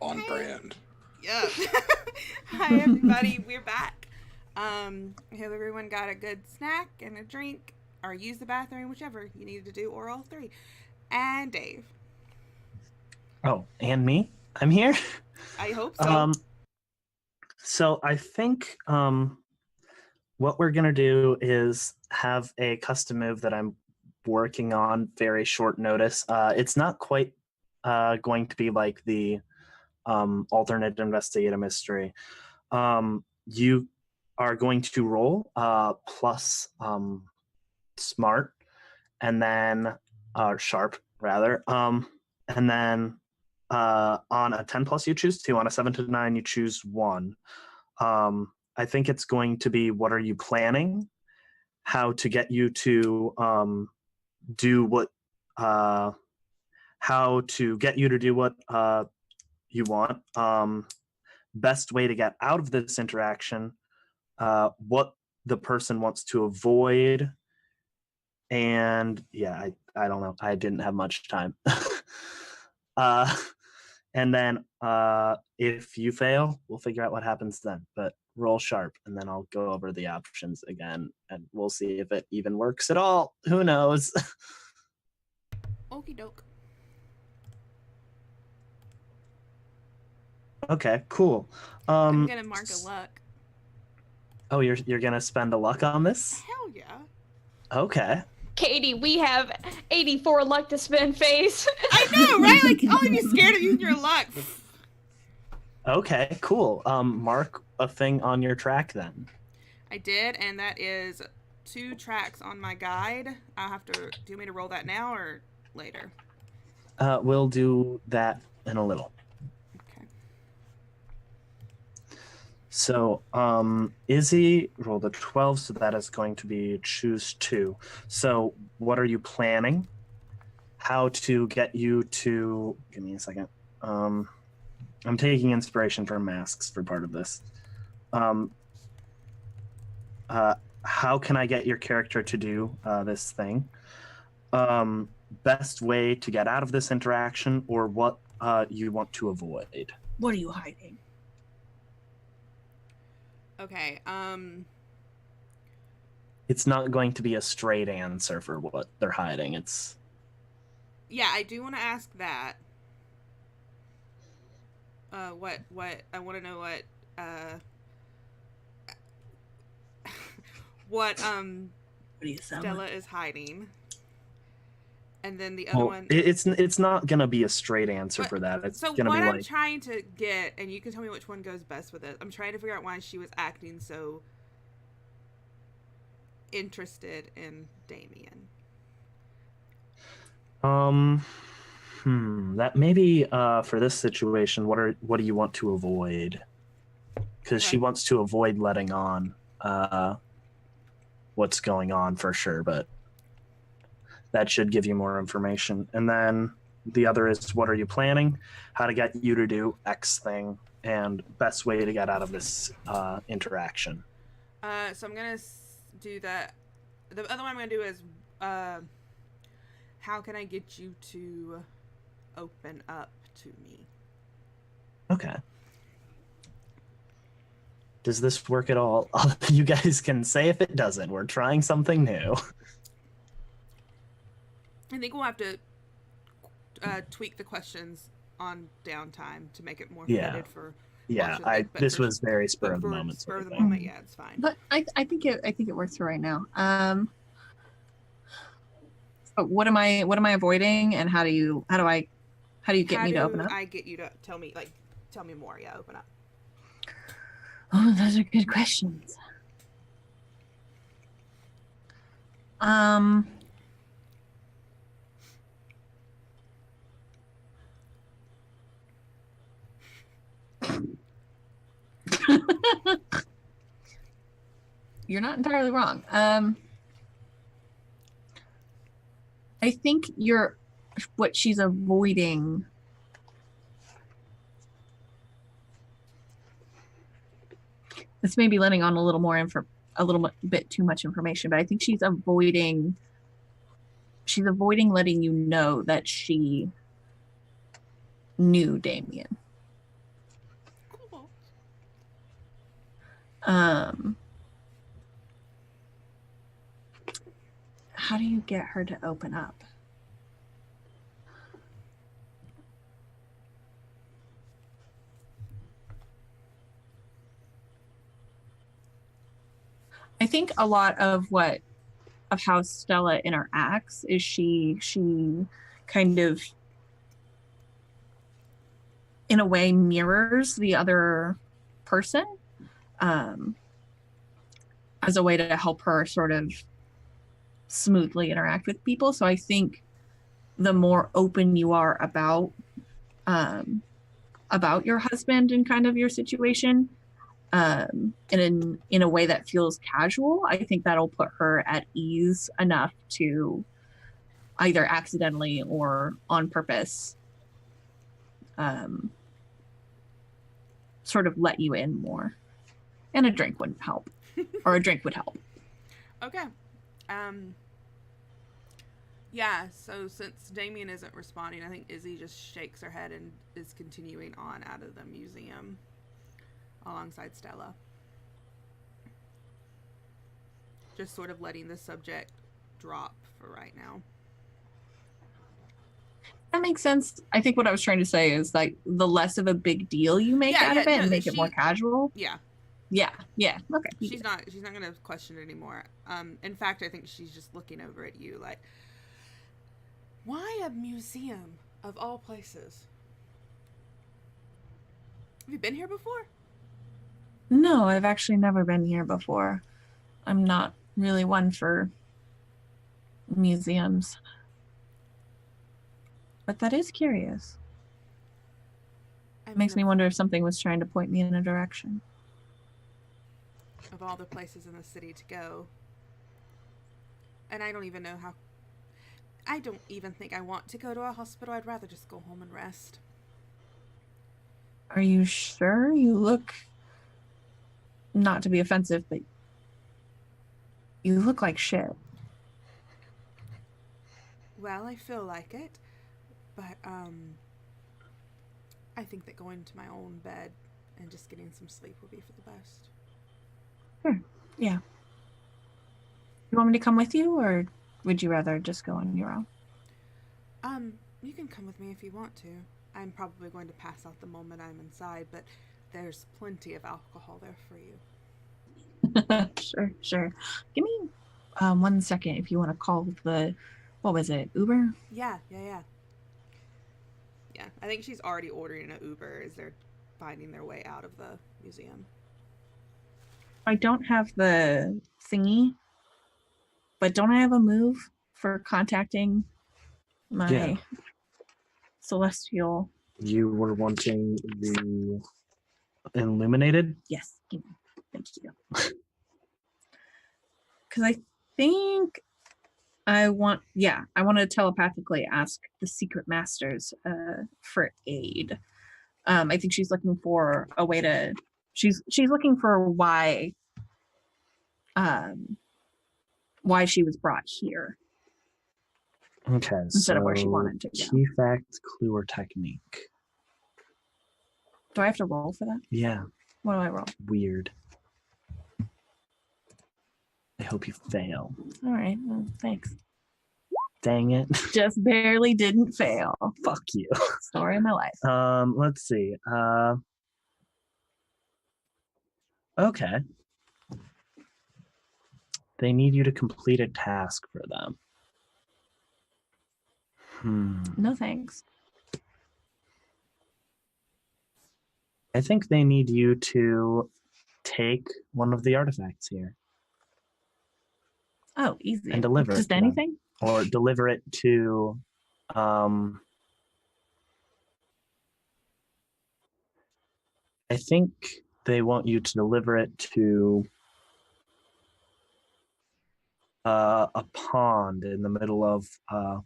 On Hey. brand. Yeah. Hi everybody, we're back. I hope everyone got a good snack and a drink, or use the bathroom, whichever you needed to do, or all three. And Dave. Oh, and me? I'm here. I hope so. So I think what we're gonna do is have a custom move that I'm working on very short notice. It's not quite going to be like the alternate investigative mystery. You are going to roll plus smart, and then sharp rather, and then on a 10 plus you choose 2, on a 7 to 9 you choose 1. I think it's going to be what are you planning, how to get you to do what how to get you to do what you want, best way to get out of this interaction, what the person wants to avoid, and yeah, I don't know, I didn't have much time. And then if you fail, we'll figure out what happens then, but roll sharp, and then I'll go over the options again, and we'll see if it even works at all. Who knows? Okie doke. Okay, cool. I'm gonna mark a luck. Oh, you're gonna spend a luck on this? Hell yeah. Okay. Katie, we have 84 luck to spend face. I know, right? Like, I'll be scared of using your luck. Okay, cool. Mark a thing on your track then. I did, and that is 2 tracks on my guide. I'll have to. Do you want me to roll that now or later? We'll do that in a little. Okay. So, Izzy rolled a 12, so that is going to be choose 2. So, what are you planning? How to get you to... Give me a second. I'm taking inspiration from masks for part of this. How can I get your character to do this thing? Best way to get out of this interaction, or what you want to avoid? What are you hiding? Okay. It's not going to be a straight answer for what they're hiding. It's... Yeah, I do want to ask that. What I want to know what What do you sound Stella like? is hiding. And then the other Well, one. it's not gonna be a straight answer But- for that. It's So gonna what be I'm like... trying to get, and you can tell me which one goes best with it. I'm trying to figure out why she was acting so interested in Damien. That maybe for this situation, what do you want to avoid? Because she Okay. wants to avoid letting on what's going on for sure, but that should give you more information. And then the other is what are you planning? How to get you to do X thing, and best way to get out of this interaction. So I'm gonna do that. The other one I'm gonna do is how can I get you to open up to me? Okay. Does this work at all? You guys can say if it doesn't. We're trying something new. I think we'll have to tweak the questions on downtime to make it more Yeah. fitted for. Yeah, Watch it, but this for- was very spur but of the for moment. spur sort of of the thing. moment, yeah, it's fine. But I think it works for right now. But what am I avoiding, and how do you get me to open up? I get you to tell me more? Yeah, open up. Oh, those are good questions. You're not entirely wrong. I think what she's avoiding. This may be letting on a little bit too much information, but I think she's avoiding letting you know that she knew Damien. How do you get her to open up? I think a lot of how Stella interacts is she kind of in a way mirrors the other person as a way to help her sort of smoothly interact with people. So I think the more open you are about your husband and kind of your situation, and in a way that feels casual, I think that'll put her at ease enough to either accidentally or on purpose sort of let you in more. And a drink wouldn't help. Or a drink would help. Okay. Yeah, so since Damien isn't responding, I think Izzy just shakes her head and is continuing on out of the museum alongside Stella. Just sort of letting the subject drop for right now. That makes sense. I think what I was trying to say is like the less of a big deal you make out of it and make it more casual. Yeah. Yeah. Okay. She's not gonna question it anymore. In fact, I think she's just looking over at you like, why a museum of all places? Have you been here before? No, I've actually never been here before. I'm not really one for museums. But that is curious. It makes me wonder if something was trying to point me in a direction. Of all the places in the city to go. And I don't even know how... I don't even think I want to go to a hospital. I'd rather just go home and rest. Are you sure? You look... Not to be offensive, but... You look like shit. Well, I feel like it. But, I think that going to my own bed and just getting some sleep would be for the best. Sure. Yeah. You want me to come with you, or would you rather just go on your own? You can come with me if you want to. I'm probably going to pass out the moment I'm inside, but there's plenty of alcohol there for you. Sure. Give me 1 second if you want to call the, what was it, Uber? Yeah. I think she's already ordering an Uber as they're finding their way out of the museum. I don't have the thingy, but don't I have a move for contacting my celestial? You were wanting the illuminated? Yes. Thank you. Because I think I want to telepathically ask the secret masters for aid. I think she's looking for a way to... She's looking for why she was brought here. Okay, instead of where she wanted to go. Key fact, clue, or technique. Do I have to roll for that? Yeah. What do I roll? Weird. I hope you fail. All right, well, thanks. Dang it. Just barely didn't fail. Fuck you. Story of my life. Let's see. Okay. They need you to complete a task for them. No thanks. I think they need you to take one of the artifacts here. Oh, easy. And deliver it. Just anything? Or deliver it to I think they want you to deliver it to a pond in the middle of a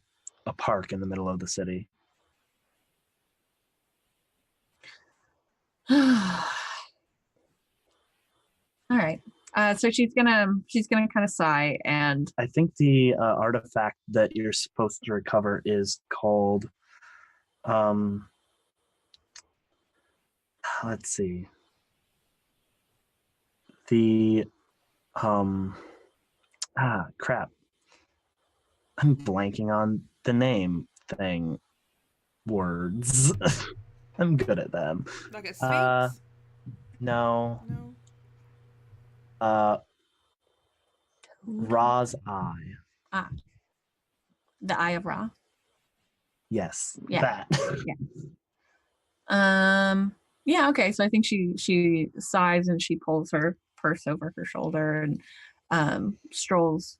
park in the middle of the city. All right. So she's gonna kind of sigh, and I think the artifact that you're supposed to recover is called let's see. the crap. I'm blanking on the name thing words. I'm good at them. Like a sphinx? No. No. Ra's eye. The Eye of Ra. Yes. Yeah. That. Yeah, okay. So I think she sighs and she pulls her purse over her shoulder and strolls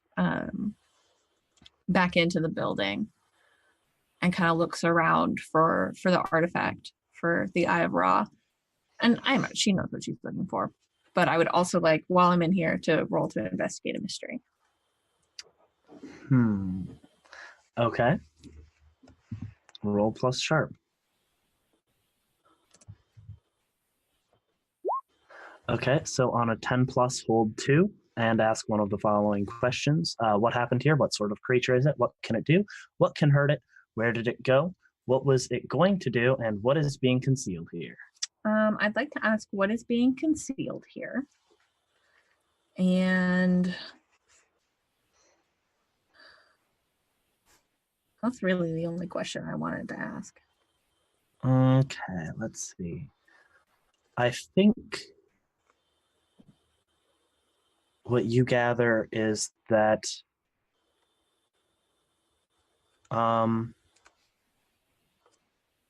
back into the building and kind of looks around for the artifact, for the Eye of Ra. And she knows what she's looking for. But I would also like, while I'm in here, to roll to investigate a mystery. Okay. Roll plus sharp. Okay, so on a 10 plus, hold 2 and ask one of the following questions. What happened here? What sort of creature is it? What can it do? What can hurt it? Where did it go? What was it going to do? And what is being concealed here? I'd like to ask what is being concealed here. And that's really the only question I wanted to ask. Okay, let's see. I think what you gather is that the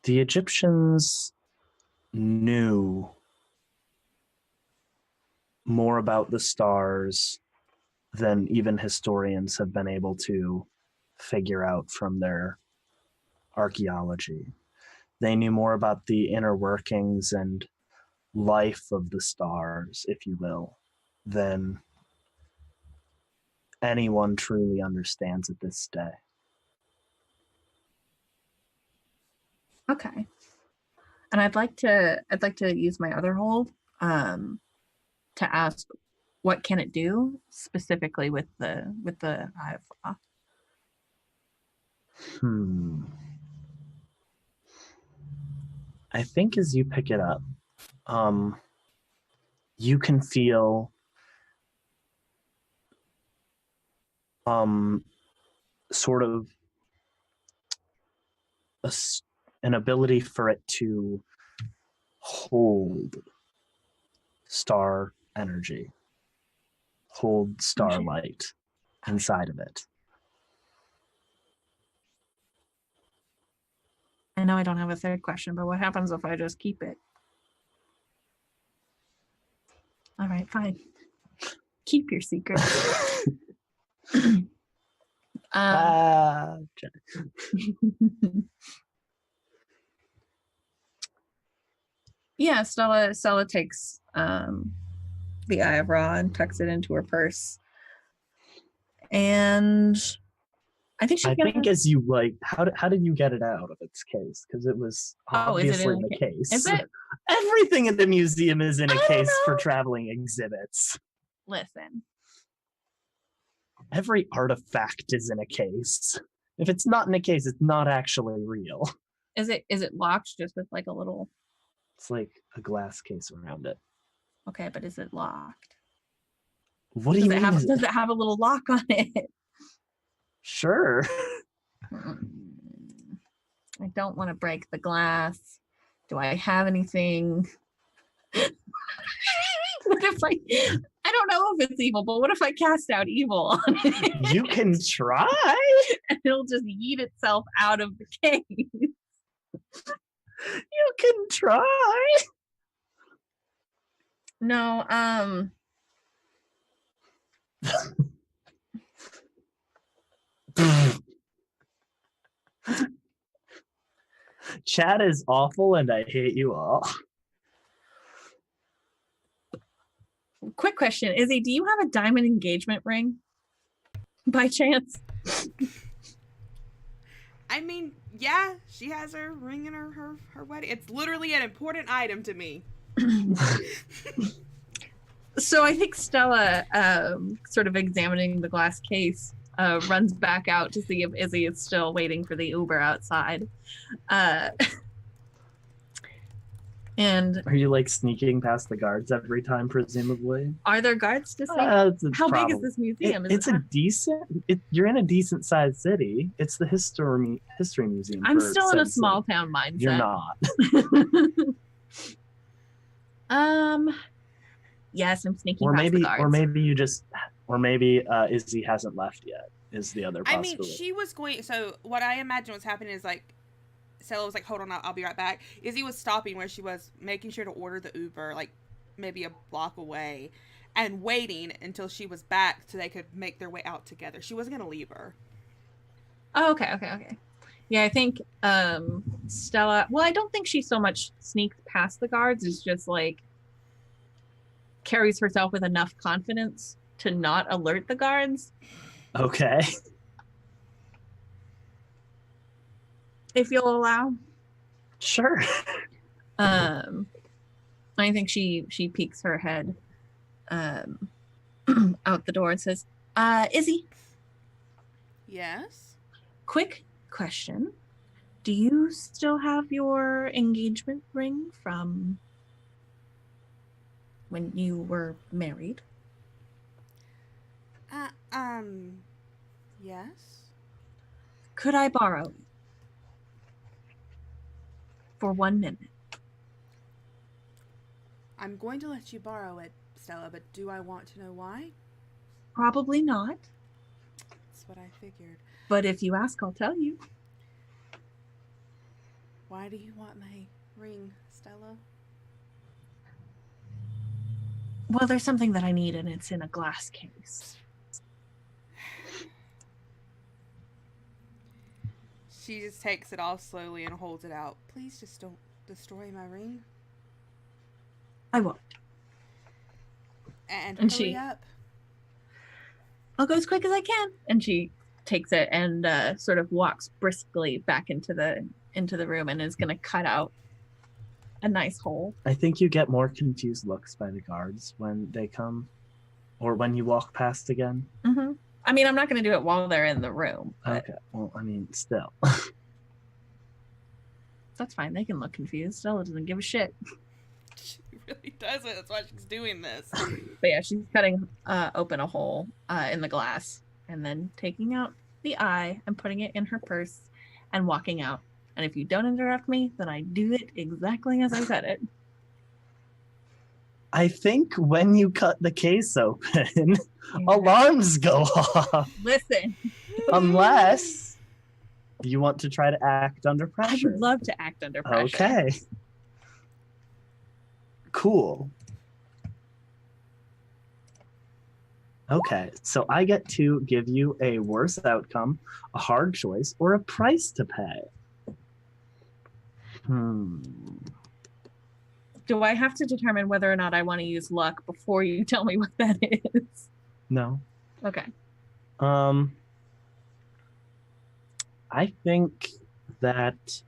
Egyptians knew more about the stars than even historians have been able to figure out from their archaeology. They knew more about the inner workings and life of the stars, if you will, than anyone truly understands at this day. Okay. And I'd like to use my other hold to ask what can it do specifically with the Eye of Ra. I think as you pick it up, you can feel sort of an ability for it to hold star energy, hold starlight inside of it. I know I don't have a third question, but what happens if I just keep it? All right, fine. Keep your secret. Yeah, Stella takes the Eye of Ra and tucks it into her purse. And I think as you like, how did you get it out of its case? Because it was obviously in the case. Is it? Everything in the museum is in a case for traveling exhibits. Listen. Every artifact is in a case. If it's not in a case, it's not actually real. Is it locked just with like a little? It's like a glass case around it. Okay, but is it locked? What do you mean? Does it have a little lock on it? Sure. I don't want to break the glass. Do I have anything? What if I don't know if it's evil, but what if I cast out evil on it? You can try. And it'll just yeet itself out of the case. You can try. No, Chat is awful and I hate you all. Quick question, Izzy, do you have a diamond engagement ring by chance? I mean, yeah, she has her ring in her wedding. It's literally an important item to me. So I think Stella, sort of examining the glass case, runs back out to see if Izzy is still waiting for the Uber outside. And Are you like sneaking past the guards every time, presumably? are there guards to see? It's How big is probably- this museum? Is It's it a decent. You're in a decent sized city. It's the history museum. I'm for still in a said small city. town mindset. You're not. Yes, I'm sneaking Or past the maybe, guards. or maybe you just, or maybe Izzy hasn't left yet. Is the other I possibility? mean, she was going. So what I imagine was happening is like, Stella was like, "Hold on, I'll be right back." Izzy was stopping where she was, making sure to order the Uber, like maybe a block away, and waiting until she was back so they could make their way out together. She wasn't gonna leave her. Oh, okay. Yeah, I think Stella. Well, I don't think she so much sneaks past the guards. It's just like carries herself with enough confidence to not alert the guards. Okay. If you'll allow. Sure. I think she peeks her head out the door and says, Izzy, Yes. quick question. Do you still have your engagement ring from when you were married? Yes. Could I borrow it for 1 minute? I'm going to let you borrow it, Stella, but do I want to know why? Probably not, That's what I figured. but if you ask, I'll tell you. Why do you want my ring, Stella? Well, there's something that I need, and it's in a glass case. She just takes it off slowly and holds it out. Please just don't destroy my ring. I won't. And And hurry she- up. I'll go as quick as I can. And she takes it and sort of walks briskly back into the room and is gonna cut out a nice hole. I think you get more confused looks by the guards when they come, or when you walk past again. Mm-hmm. I mean, I'm not gonna do it while they're in the room, but Okay. Well, I mean, still. that's fine. They can look confused. Stella doesn't give a shit. She really doesn't. That's why she's doing this. But yeah, she's cutting open a hole in the glass and then taking out the eye and putting it in her purse and walking out. And if you don't interrupt me, then I do it exactly as I said it. I think when you cut the case open, alarms go off. Listen, Unless you want to try to act under I pressure. would love to act under pressure. Okay. Cool. Okay, so I get to give you a worse outcome, a hard choice, or a price to pay. Do I have to determine whether or not I want to use luck before you tell me what that is? No. Okay. I think that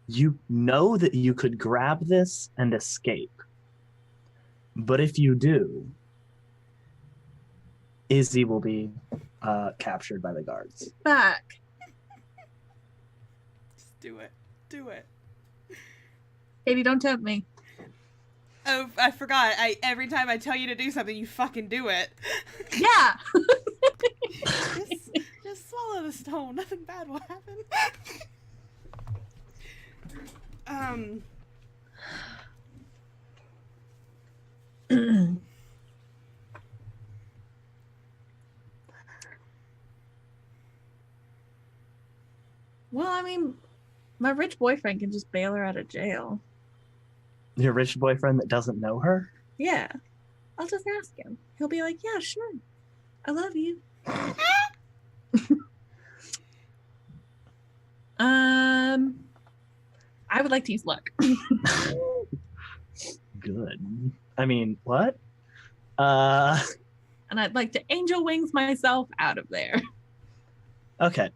you know that you could grab this and escape. But if you do, Izzy will be captured by the guards. Back. Just do it. Do it. Katie, don't tempt me. Oh, I forgot. Every time I tell you to do something, you fucking do it. Yeah. Just swallow the stone. Nothing bad will happen. Well, I mean, my rich boyfriend can just bail her out of jail. Your rich boyfriend that doesn't know her? Yeah. I'll just ask him. He'll be like, yeah, sure. I love you. I would like to use luck. Good. I mean, what? And I'd like to angel wings myself out of there. Okay.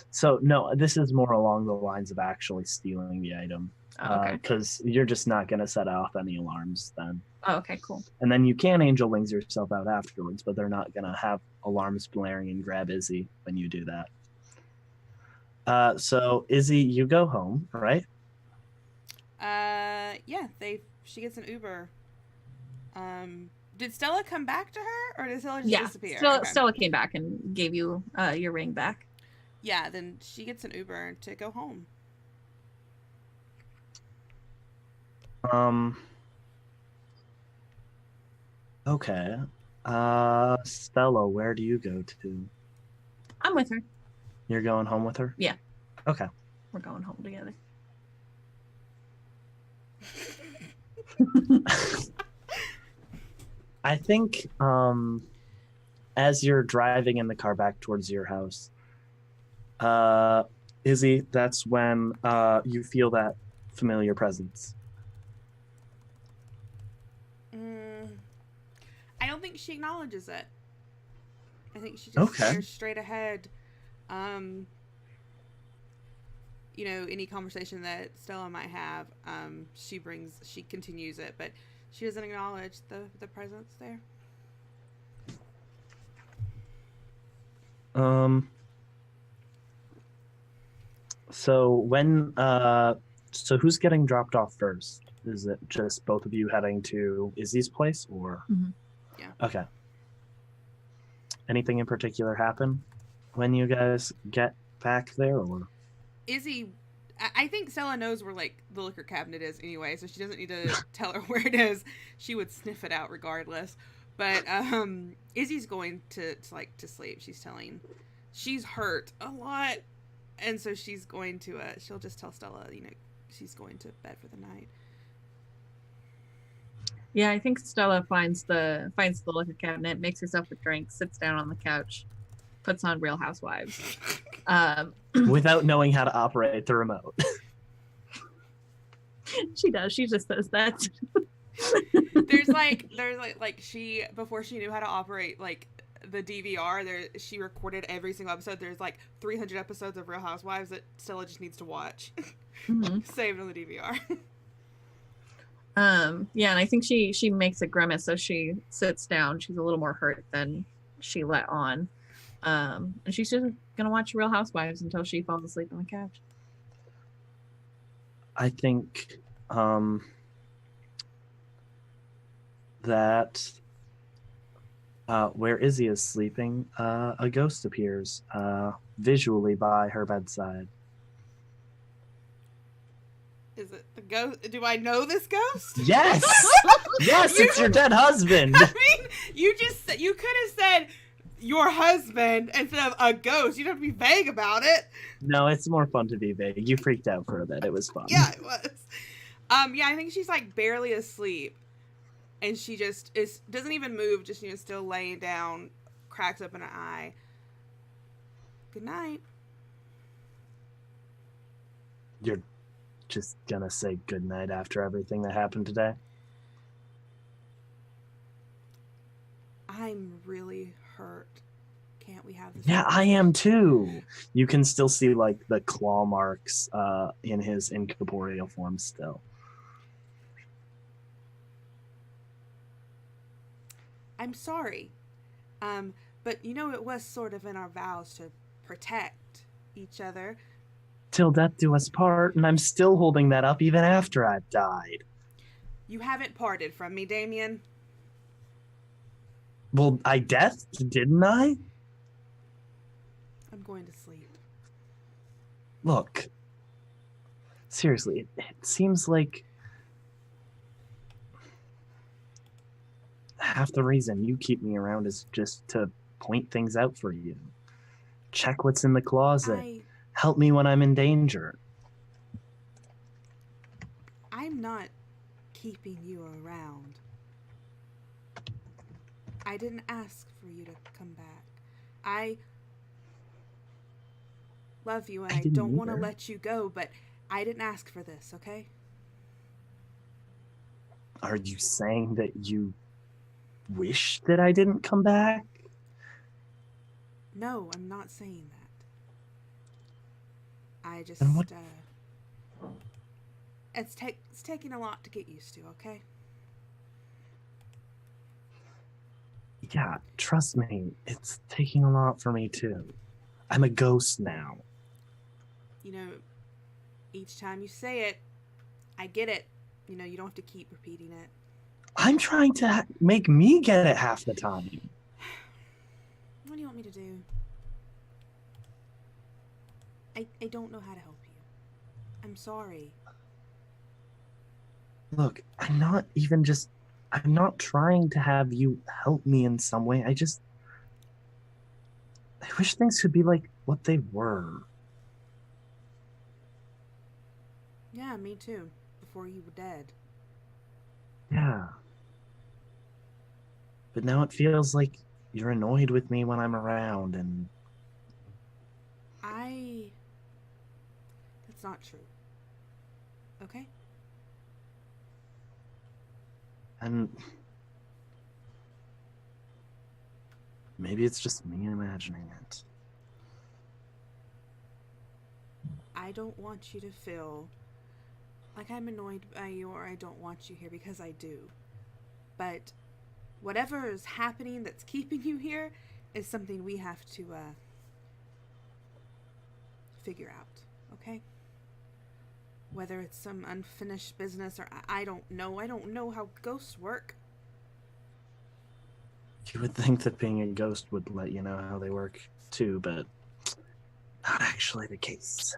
So no, this is more along the lines of actually stealing the item. Oh, okay. Because you're just not going to set off any alarms then. Oh, okay, cool. And then you can angel wings yourself out afterwards, but they're not going to have alarms blaring and grab Izzy when you do that. So Izzy, you go home, right? Yeah, she gets an Uber. Did Stella come back to her, or did Stella just Yeah, disappear? Stella came back and gave you your ring back. Yeah, then she gets an Uber to go home. Okay. Stella, where do you go to? I'm with her. You're going home with her? Yeah. Okay. We're going home together. I think as you're driving in the car back towards your house, Izzy, that's when you feel that familiar presence. I don't think she acknowledges it. I think she just stares straight ahead. You know, any conversation that Stella might have, she continues it, but she doesn't acknowledge the presence there. So who's getting dropped off first? Is it just both of you heading to Izzy's place, or? Mm-hmm. Yeah. Okay. Anything in particular happen when you guys get back there, or? Izzy, I think Stella knows where like the liquor cabinet is anyway, so she doesn't need to tell her where it is. She would sniff it out regardless. But Izzy's going to sleep. She's hurt a lot, and so she's going to she'll just tell Stella, you know, she's going to bed for the night. Yeah, I think Stella finds the liquor cabinet, makes herself a drink, sits down on the couch, puts on Real Housewives. Without knowing how to operate the remote. She does. She just says that. there's like she, before she knew how to operate like the DVR, she recorded every single episode. There's like 300 episodes of Real Housewives that Stella just needs to watch. Mm-hmm. Saved on the DVR. Yeah, and I think she makes a grimace, so she sits down. She's a little more hurt than she let on. And she's just gonna watch Real Housewives until she falls asleep on the couch. I think that where Izzy is sleeping, a ghost appears visually by her bedside. Is it the ghost? Do I know this ghost? Yes! Yes, it's your dead husband! I mean, you could have said your husband instead of a ghost. You don't have to be vague about it. No, it's more fun to be vague. You freaked out for a bit. It was fun. Yeah, it was. Yeah, I think she's like barely asleep, and she just doesn't even move. Just, you know, still laying down, cracks open an eye. Good night. You're just gonna say goodnight after everything that happened today? I'm really hurt. Can't we have this? Yeah, I am too. You can still see like the claw marks in his incorporeal form still. I'm sorry. But you know, it was sort of in our vows to protect each other. Till death do us part, and I'm still holding that up even after I've died. You haven't parted from me, Damien. Well, I deathed, didn't I? I'm going to sleep. Look, seriously, it seems like half the reason you keep me around is just to point things out for you. Check what's in the closet. Help me when I'm in danger. I'm not keeping you around. I didn't ask for you to come back. I love you, and I don't want to let you go, but I didn't ask for this, okay? Are you saying that you wish that I didn't come back? No, I'm not saying that. I just, it's taking a lot to get used to, okay? Yeah, trust me, it's taking a lot for me too. I'm a ghost now. each time you say it, I get it. You don't have to keep repeating it. I'm trying to make me get it half the time. What do you want me to do? I don't know how to help you. I'm sorry. Look, I'm not trying to have you help me in some way. I wish things could be like what they were. Yeah, me too. Before you were dead. Yeah. But now it feels like you're annoyed with me when I'm around, and That's not true. Okay? and maybe it's just me imagining it. I don't want you to feel like I'm annoyed by you or I don't want you here, because I do. But whatever is happening that's keeping you here is something we have to figure out, okay? Whether it's some unfinished business or I don't know. I don't know how ghosts work. You would think that being a ghost would let you know how they work too, but not actually the case.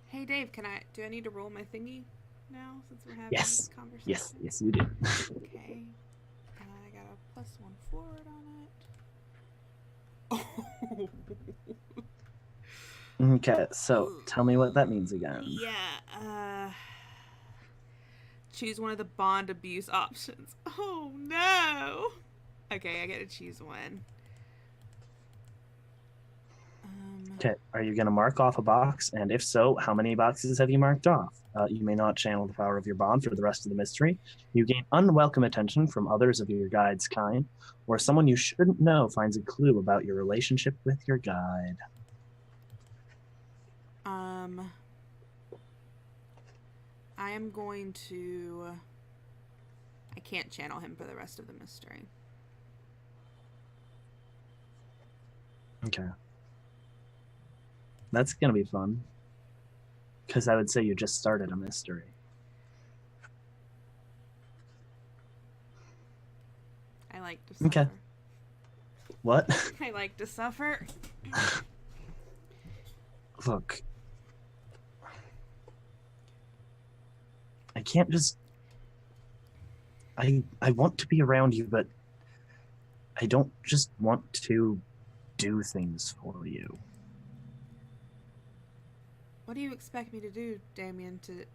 Hey Dave, do I need to roll my thingy now since we're having Yes. this conversation? Yes, you do. Okay. I got a +1 forward on it. Oh. Okay, so tell me what that means again. Yeah, choose one of the bond abuse options. Oh no. Okay, I get to choose one. Okay, are you going to mark off a box? And if so, how many boxes have you marked off? You may not channel the power of your bond for the rest of the mystery. You gain unwelcome attention from others of your guide's kind, or someone you shouldn't know finds a clue about your relationship with your guide. I am going to... I can't channel him for the rest of the mystery. Okay. That's going to be fun. Because I would say you just started a mystery. I like to suffer. Okay. What? I like to suffer. Look. I can't just... I want to be around you, but I don't just want to do things for you. What do you expect me to do, Damien? To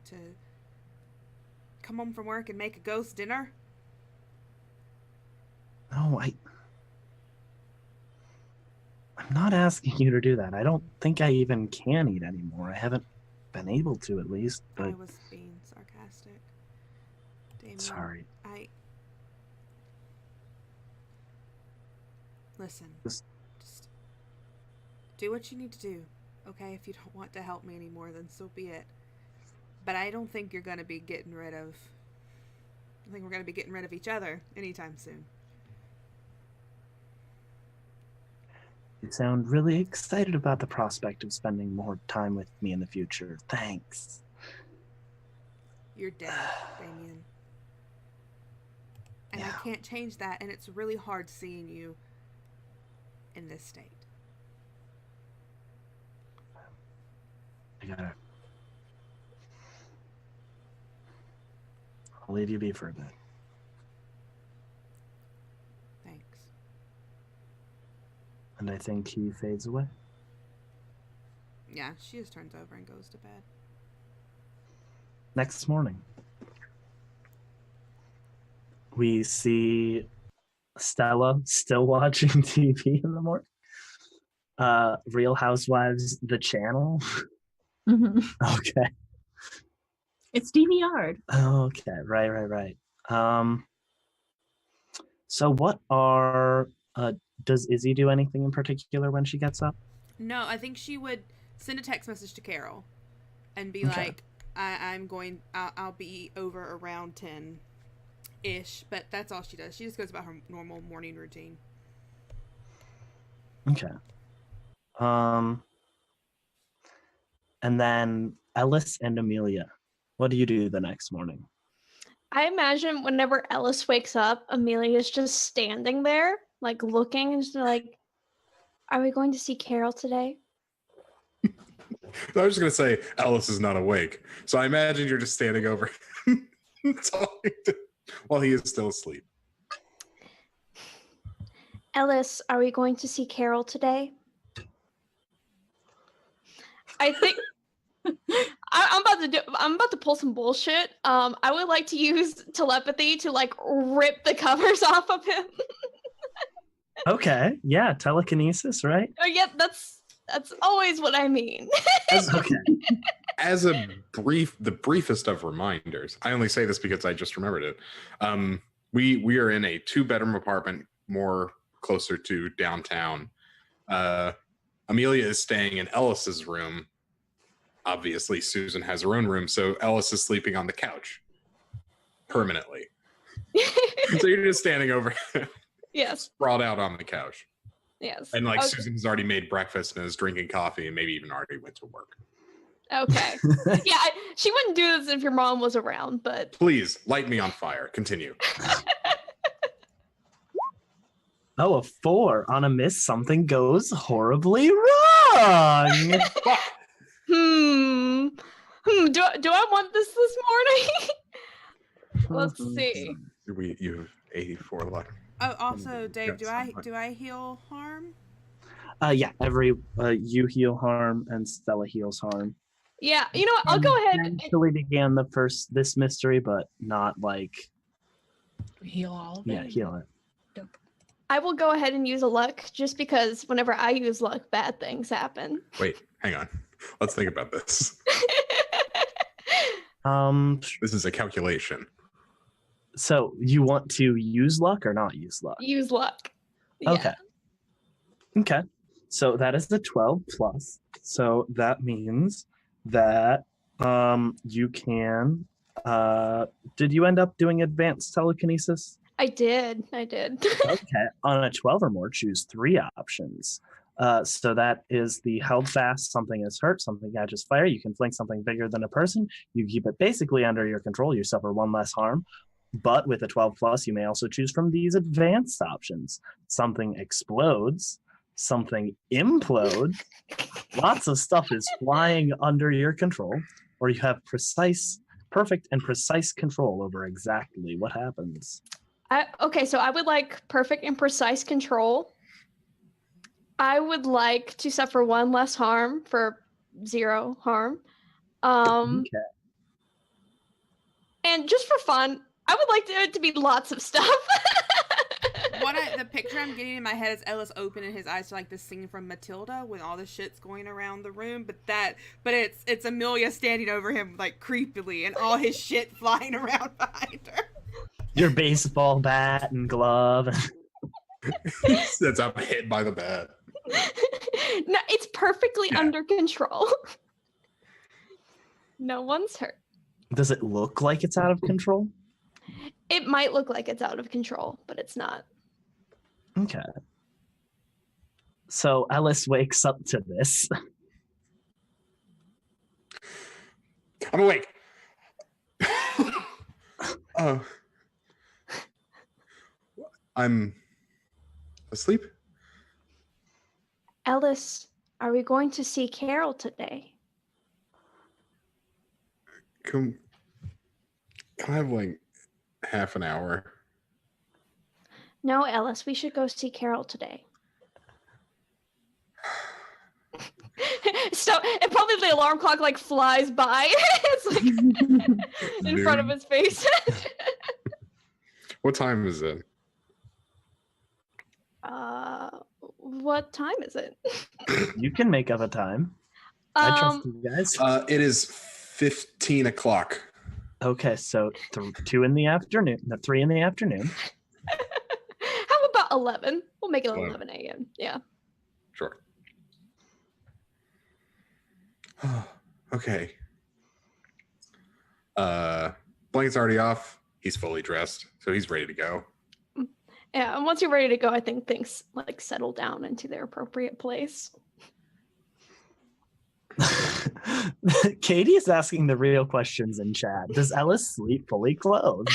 come home from work and make a ghost dinner? No, I'm not asking you to do that. I don't think I even can eat anymore. I haven't been able to, at least. But I was being sarcastic. Damien, sorry. Listen. Just do what you need to do, okay? If you don't want to help me anymore, then so be it. But I don't think you're going to be getting rid of... I think we're going to be getting rid of each other anytime soon. You sound really excited about the prospect of spending more time with me in the future. Thanks. You're dead, Damien. And Yeah. I can't change that, and it's really hard seeing you in this state. I'll leave you be for a bit. Thanks. And I think he fades away. Yeah, she just turns over and goes to bed. Next morning, we see Stella still watching TV in the morning. Real Housewives, the channel. Mhm. Okay. It's DVR'd. Okay, right. So what does Izzy do anything in particular when she gets up? No, I think she would send a text message to Carol and be Okay. like, I'll be over around 10-ish, but that's all she does. She just goes about her normal morning routine. Okay. And then Ellis and Amelia, what do you do the next morning? I imagine whenever Ellis wakes up, Amelia's just standing there, like looking and just like, are we going to see Carol today? I was just gonna say Ellis is not awake, so I imagine you're just standing over talking to, while he is still asleep. Ellis, are we going to see Carol today? I think I'm about to pull some bullshit. I would like to use telepathy to like rip the covers off of him. Okay, yeah, telekinesis, right? Oh yeah, that's always what I mean. Okay. As the briefest of reminders, I only say this because I just remembered it. We are in a 2-bedroom apartment, more closer to downtown. Amelia is staying in Ellis's room. Obviously, Susan has her own room, so Ellis is sleeping on the couch permanently. So you're just standing over, Yes. sprawled out on the couch. Yes. And like Okay. Susan's already made breakfast and is drinking coffee and maybe even already went to work. Okay. Yeah, she wouldn't do this if your mom was around, but Please light me on fire. Continue. Oh, a 4 on a miss. Something goes horribly wrong. Do I want this morning? Let's see. You have 84 luck. Oh, also, Dave, Got so do I heal harm? Yeah, every you heal harm and Stella heals harm. Yeah, you know what? I'll go ahead and Actually began this mystery, but not like Heal all of it. yeah, heal it. I will go ahead and use a luck just because whenever I use luck, bad things happen. Wait, hang on. Let's think about this. This is a calculation. So you want to use luck or not use luck? Use luck. Yeah. Okay. Okay. So that is the 12 plus. So that means that you can did you end up doing advanced telekinesis? I did. Okay. On a 12 or more, choose 3 options. So that is the held fast, something is hurt, something catches fire. You can fling something bigger than a person. You keep it basically under your control. You suffer 1 less harm. But with a 12 plus, you may also choose from these advanced options. Something explodes, something implodes. Lots of stuff is flying under your control, or you have perfect and precise control over exactly what happens. Okay, so I would like perfect and precise control. I would like to suffer 1 less harm for 0 harm. Okay. And just for fun, I would like it to be lots of stuff. The picture I'm getting in my head is Ellis opening his eyes to like this scene from Matilda when all the shit's going around the room, but it's Amelia standing over him like creepily and all his shit flying around behind her. Your baseball bat and glove. That's up hit by the bat. No, it's perfectly Yeah. under control. No one's hurt. Does it look like it's out of control? It might look like it's out of control, but it's not. Okay. So Ellis wakes up to this. I'm awake. I'm asleep. Ellis, are we going to see Carol today? Can I have like half an hour? No, Ellis, we should go see Carol today. So, and probably the alarm clock like flies by. It's like in front of his face. What time is it? What time is it? You can make up a time. I trust you guys. It is 15 o'clock. Okay, so 2 in the afternoon, 3 in the afternoon. How about 11? We'll make it 11 a.m. Yeah. Sure. Okay. Blanket's already off. He's fully dressed, so he's ready to go. Yeah, and once you're ready to go, I think things like settle down into their appropriate place. Katie is asking the real questions in chat. Does Ellis sleep fully clothed?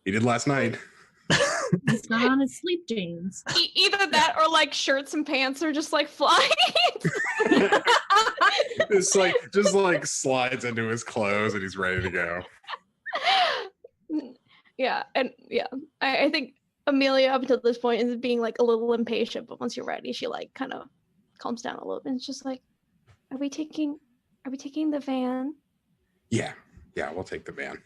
He did last night. He's not on his sleep jeans. Either that or like shirts and pants are just like flying. It's like just like slides into his clothes and he's ready to go. Yeah, and yeah, I think Amelia up until this point is being like a little impatient, but once you're ready, she like kind of calms down a little bit. It's just like, are we taking the van? Yeah, we'll take the van.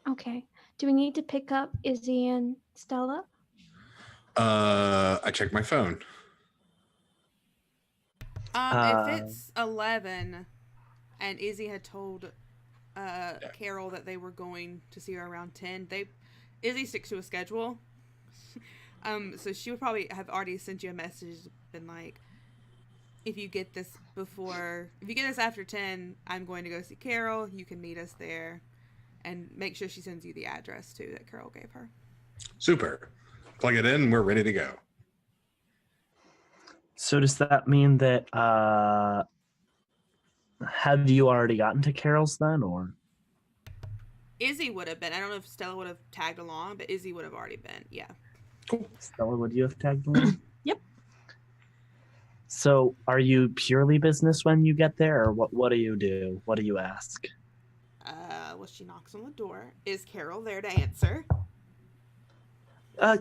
Okay. Do we need to pick up Izzy and Stella? I checked my phone. If it's 11 and Izzy had told Carol that they were going to see her around 10, Izzy sticks to a schedule. So she would probably have already sent you a message, been like, if you get this after 10, I'm going to go see Carol. You can meet us there. And make sure she sends you the address, too, that Carol gave her. Super. Plug it in, we're ready to go. So does that mean that have you already gotten to Carol's then, or? Izzy would have been. I don't know if Stella would have tagged along, but Izzy would have already been. Yeah. Cool. Stella, would you have tagged along? Yep. So are you purely business when you get there, or what do you do? What do you ask? Well, she knocks on the door. Is Carol there to answer?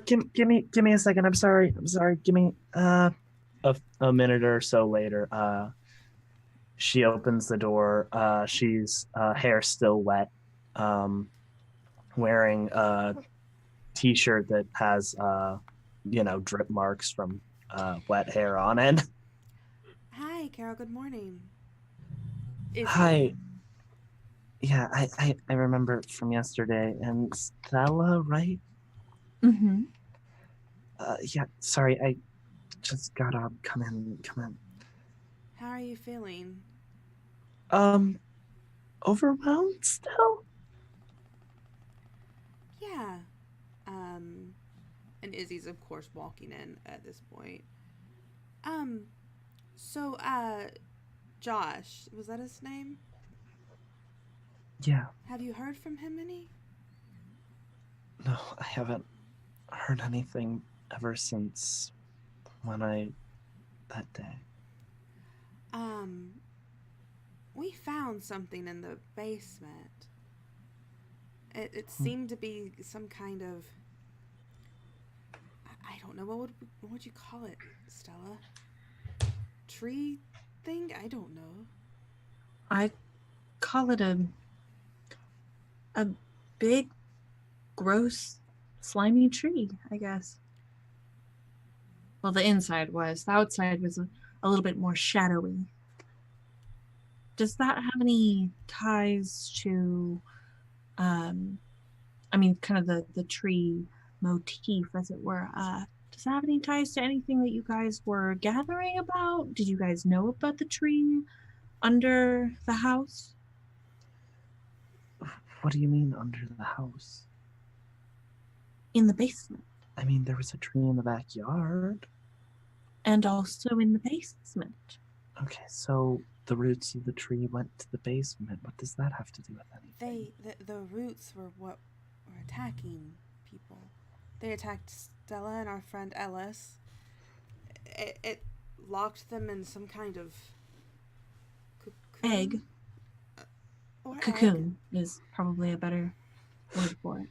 Give me a second. I'm sorry. Give me a minute or so later. She opens the door. She's hair still wet, wearing a t-shirt that has drip marks from wet hair on it. Hi, Carol. Good morning. Hi. Yeah, I remember from yesterday. And Stella, right? Mm-hmm. Yeah, sorry, I just got up. Come in. How are you feeling? Overwhelmed still? Yeah. And Izzy's, of course, walking in at this point. So, Josh, was that his name? Yeah. Have you heard from him any? No, I haven't heard anything ever since that day. We found something in the basement. It seemed to be some kind of, I don't know, what would you call it, Stella? Tree thing? I don't know. I call it a big, gross, slimy tree, I guess. Well, the inside was. The outside was a little bit more shadowy. Does that have any ties to, kind of the tree motif, as it were? Does that have any ties to anything that you guys were gathering about? Did you guys know about the tree under the house? What do you mean under the house? In the basement. I mean, there was a tree in the backyard. And also in the basement. Okay, so the roots of the tree went to the basement. What does that have to do with anything? The roots were what were attacking people. They attacked Stella and our friend Ellis. It locked them in some kind of cocoon. Egg. Or Cocoon is probably a better word for it.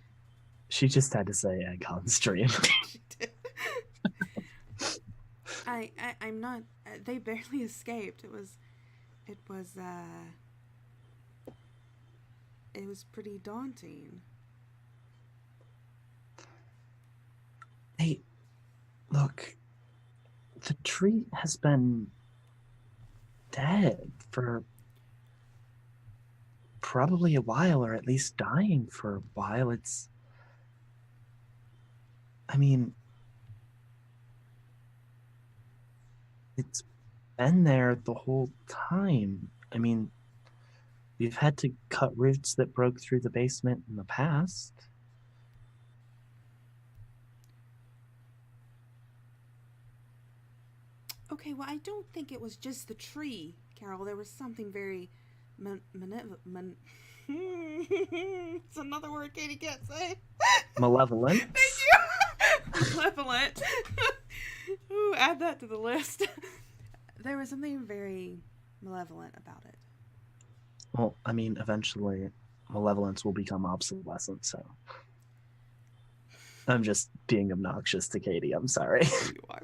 She just had to say egg on stream. She did. I'm not. They barely escaped. It was pretty daunting. Hey, look, the tree has been dead for probably a while, or at least dying for a while. It's been there the whole time. We've had to cut roots that broke through the basement in the past. Okay, well, I don't think it was just the tree, Carol. There was something very it's another word Katie can't say. Malevolent. Thank you. Malevolent. Ooh, add that to the list. There was something very malevolent about it. Well, I mean, eventually, malevolence will become obsolescent, so. I'm just being obnoxious to Katie. I'm sorry. You are.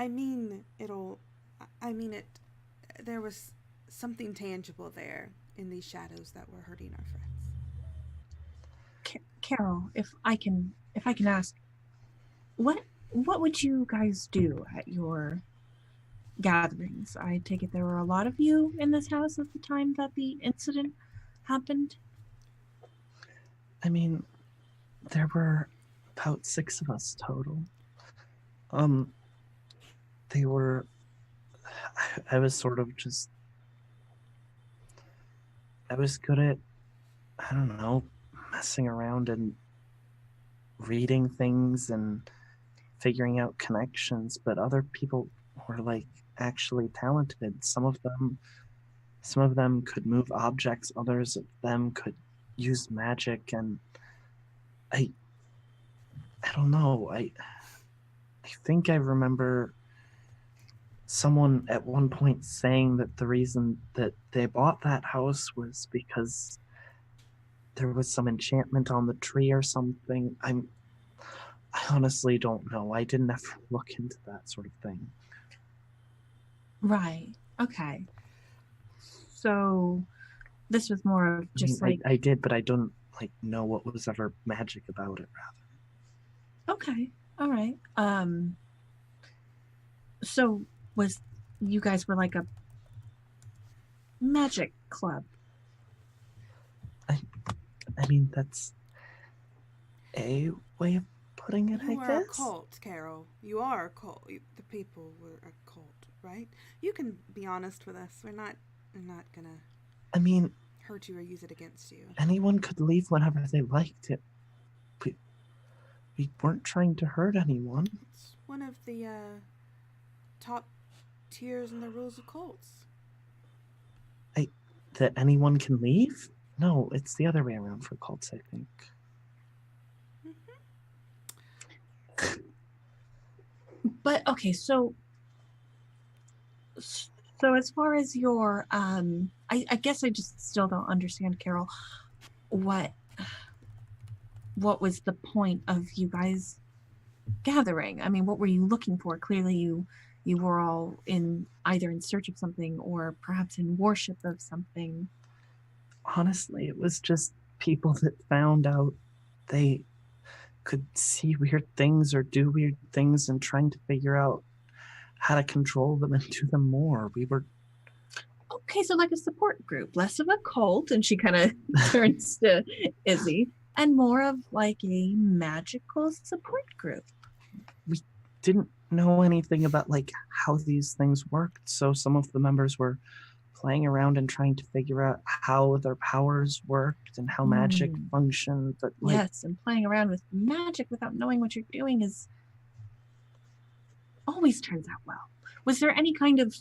I mean it. There was something tangible there in these shadows that were hurting our friends. Carol, if I can ask, what would you guys do at your gatherings? I take it there were a lot of you in this house at the time that the incident happened. I mean, there were about 6 of us total. They were. I was sort of just. I was good at, I don't know, messing around and reading things and figuring out connections, but other people were like actually talented. Some of them could move objects, others of them could use magic, and I don't know. I think I remember someone at one point saying that the reason that they bought that house was because there was some enchantment on the tree or something. I honestly don't know. I didn't ever look into that sort of thing. Right. Okay. So this was more of just I did, but I don't like know what was ever magic about it, rather. Okay. All right. So you guys were like a magic club? I mean, that's a way of putting it, You I are guess. a cult, Carol. You are a cult. The people were a cult, right? You can be honest with us. We're not gonna I mean, hurt you or use it against you. anyone could leave whenever they liked it. We weren't trying to hurt anyone. It's one of the top tiers in the rules of cults. That anyone can leave? No, it's the other way around for cults, I think. But okay, so as far as your I guess I just still don't understand, Carol, what was the point of you guys gathering? I mean, what were you looking for? Clearly you were all either in search of something or perhaps in worship of something. Honestly, it was just people that found out they could see weird things or do weird things and trying to figure out how to control them and do them more. We were Okay, so like a support group, less of a cult, and she kind of turns to Izzy, and more of like a magical support group. We didn't know anything about like how these things worked, so some of the members were playing around and trying to figure out how their powers worked and how magic functioned. But like, yes, and playing around with magic without knowing what you're doing is always turns out well. Was there any kind of,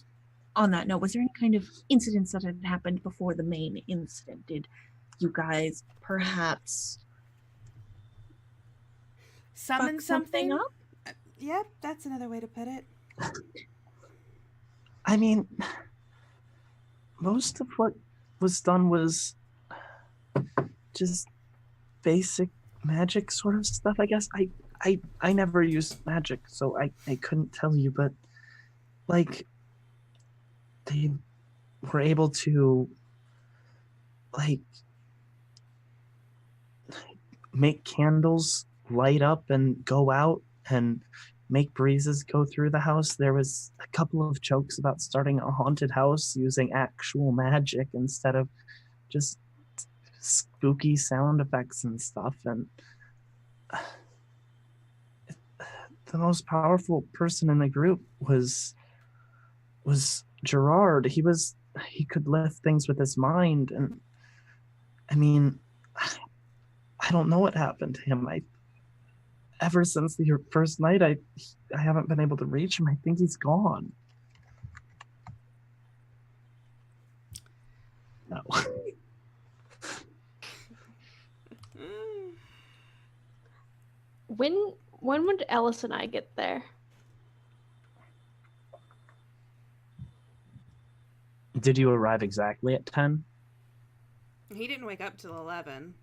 on that note, was there any kind of incidents that had happened before the main incident? Did you guys perhaps Summon fuck something up? Yep, that's another way to put it. I mean, most of what was done was just basic magic sort of stuff, I guess. I never used magic, so I couldn't tell you, but like they were able to like make candles light up and go out and make breezes go through the house. There was a couple of jokes about starting a haunted house using actual magic instead of just spooky sound effects and stuff. And the most powerful person in the group was Gerard. He could lift things with his mind, and I mean, I don't know what happened to him. ever since the first night, I haven't been able to reach him. I think he's gone. No. When would Ellis and I get there? Did you arrive exactly at 10? He didn't wake up till 11.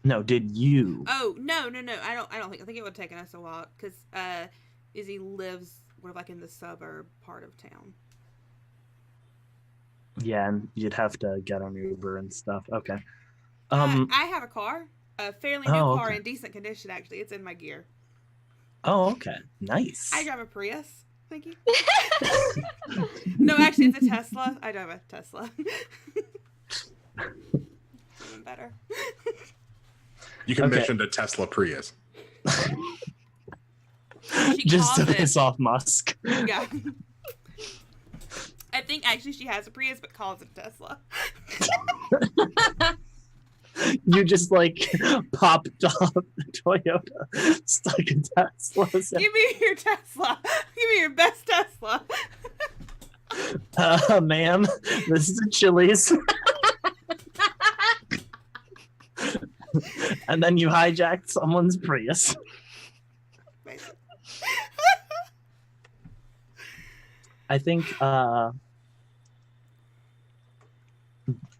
No, did you? Oh, no. I think it would have taken us a while because Izzy lives, we're like in the suburb part of town. Yeah, and you'd have to get on Uber and stuff. Okay. I have a car, a fairly new car okay. in decent condition, actually. It's in my gear. Oh, okay. Nice. I drive a Prius. Thank you. No, actually, it's a Tesla. I drive a Tesla. Even better. You commissioned a Tesla Prius. Just to calls it- piss off Musk. Yeah. I think actually she has a Prius, but calls it a Tesla. You just like popped off the Toyota, stuck a Tesla. Give me your Tesla. Give me your best Tesla. Ma'am, this is a Chili's. And then you hijacked someone's Prius. I think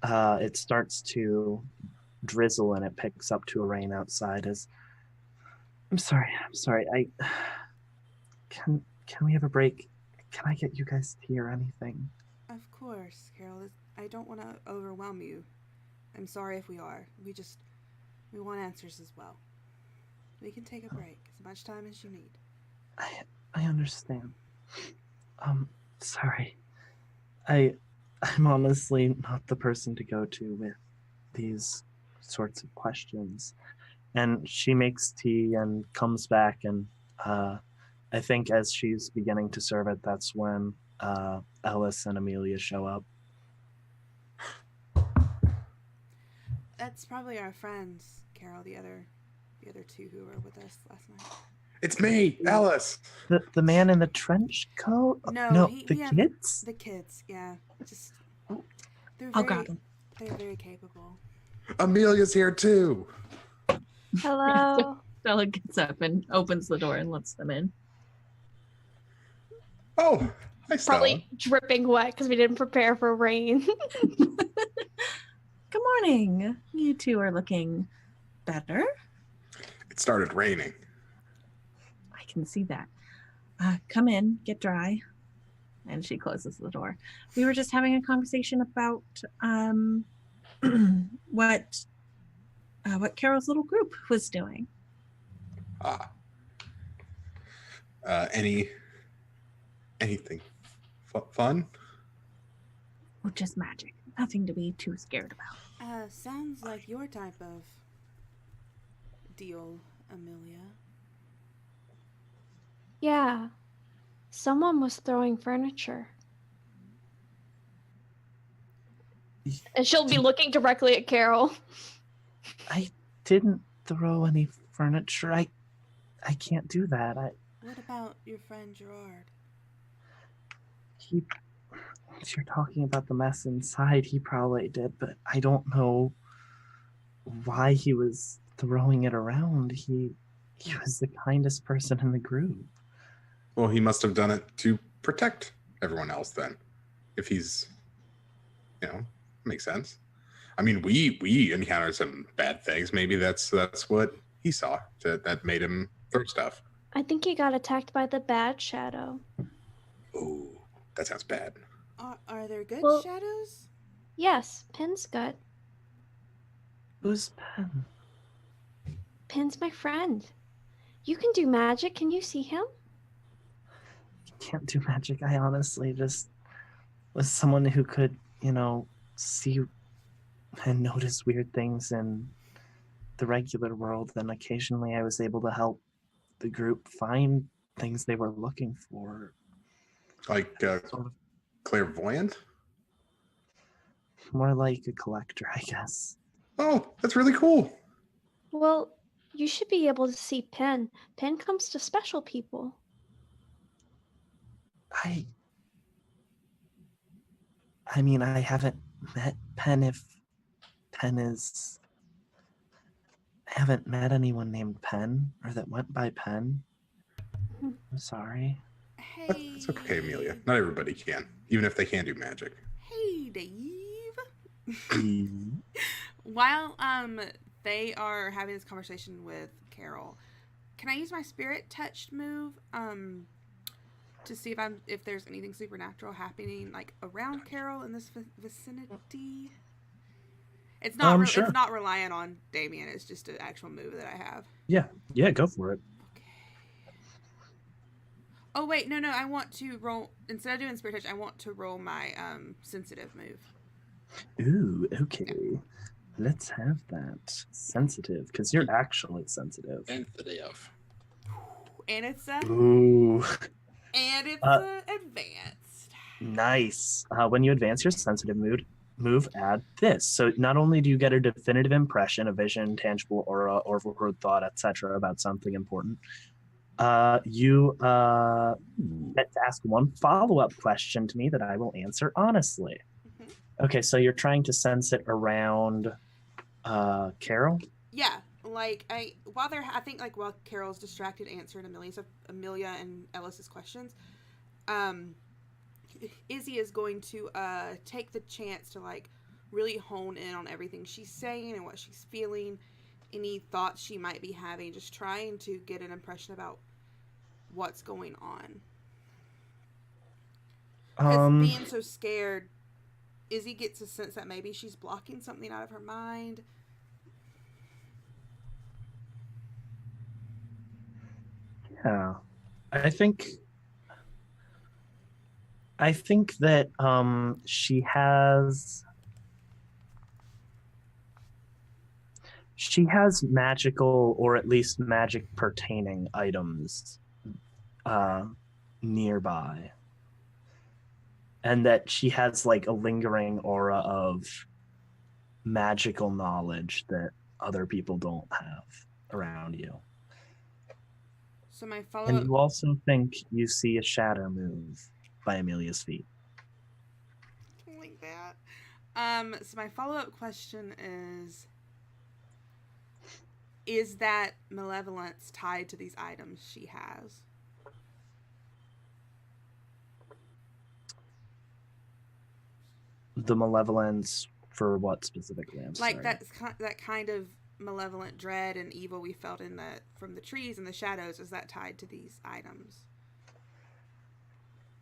it starts to drizzle and it picks up to rain outside as I'm sorry. Can we have a break? Can I get you guys tea or anything? Of course, Carol. I don't want to overwhelm you. I'm sorry if we are. We want answers as well. We can take a break as much time as you need. I understand. Sorry. I'm honestly not the person to go to with these sorts of questions. And she makes tea and comes back, and I think as she's beginning to serve it, that's when Ellis and Amelia show up. That's probably our friends, Carol, the other two who were with us last night. It's me, Ellis. The man in the trench coat? No, the kids? The kids, yeah. Just I'll grab them. They're very capable. Amelia's here too. Hello. Stella gets up and opens the door and lets them in. Oh, hi, Stella. Probably dripping wet because we didn't prepare for rain. Good morning. You two are looking better. It started raining. I can see that. Come in, get dry. And she closes the door. We were just having a conversation about what Carol's little group was doing. Anything fun? Or just magic. Nothing to be too scared about. Sounds like your type of deal, Amelia. Yeah. Someone was throwing furniture. And she'll be looking directly at Carol. I didn't throw any furniture. I can't do that. What about your friend Gerard? You're talking about the mess inside. He probably did, but I don't know why he was throwing it around. He was the kindest person in the group. Well, he must have done it to protect everyone else then. If he's, makes sense. I mean, we encountered some bad things. Maybe that's what he saw that made him throw stuff. I think he got attacked by the bad shadow. Oh, that sounds bad. Are there good Well- shadows? Yes, Pin's good. Who's Pen? Pin's my friend. You can do magic. Can you see him? Can't do magic. I honestly just was someone who could, see and notice weird things in the regular world. And occasionally I was able to help the group find things they were looking for. Like Sort of clairvoyant? more like a collector, I guess. Oh, that's really cool. Well, You should be able to see Penn. Penn comes to special people. I mean, I haven't met Penn. If Penn is, I haven't met anyone named Penn or that went by Penn. I'm sorry. Hey. It's okay, Amelia. Not everybody can, even if they can do magic. Hey, Dave. Mm. While they are having this conversation with Carol, can I use my spirit touched move to see if there's anything supernatural happening like around Carol in this vicinity? It's not Sure. It's not reliant on Damien. It's just an actual move that I have. Yeah, go for it. Okay. Oh wait, no, I want to roll instead of doing spirit touch. I want to roll my sensitive move. Ooh, okay. Let's have that. Sensitive, because you're actually sensitive. Sensitive. And it's Ooh, advanced. nice. When you advance your sensitive move, add this. So not only do you get a definitive impression, a vision, tangible aura, overheard thought, etc., about something important, you get to ask one follow-up question to me that I will answer honestly. Okay, so you're trying to sense it around Carol? Yeah, like I think while Carol's distracted answering Amelia and Ellis's questions, Izzy is going to take the chance to like really hone in on everything she's saying and what she's feeling, any thoughts she might be having, just trying to get an impression about what's going on. Because being so scared, Izzy gets a sense that maybe she's blocking something out of her mind. Yeah. I think that she has magical or at least magic pertaining items nearby. And that she has like a lingering aura of magical knowledge that other people don't have around you. So my follow-up... And you also think you see a shadow move by Amelia's feet. Like that. So my follow-up question is that malevolence tied to these items she has? The malevolence for what specifically? I'm like sorry. that kind of malevolent dread and evil we felt from the trees and the shadows, is that tied to these items?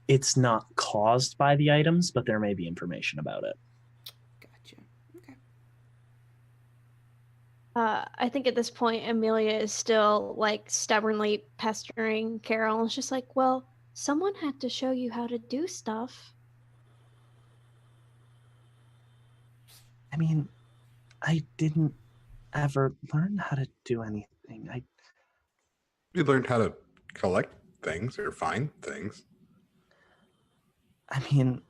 It's not caused by the items, but there may be information about it. Gotcha. Okay. I think at this point, Amelia is still like stubbornly pestering Carol. It's just like, well, someone had to show you how to do stuff. I mean, I didn't ever learn how to do anything. You learned how to collect things or find things. I mean,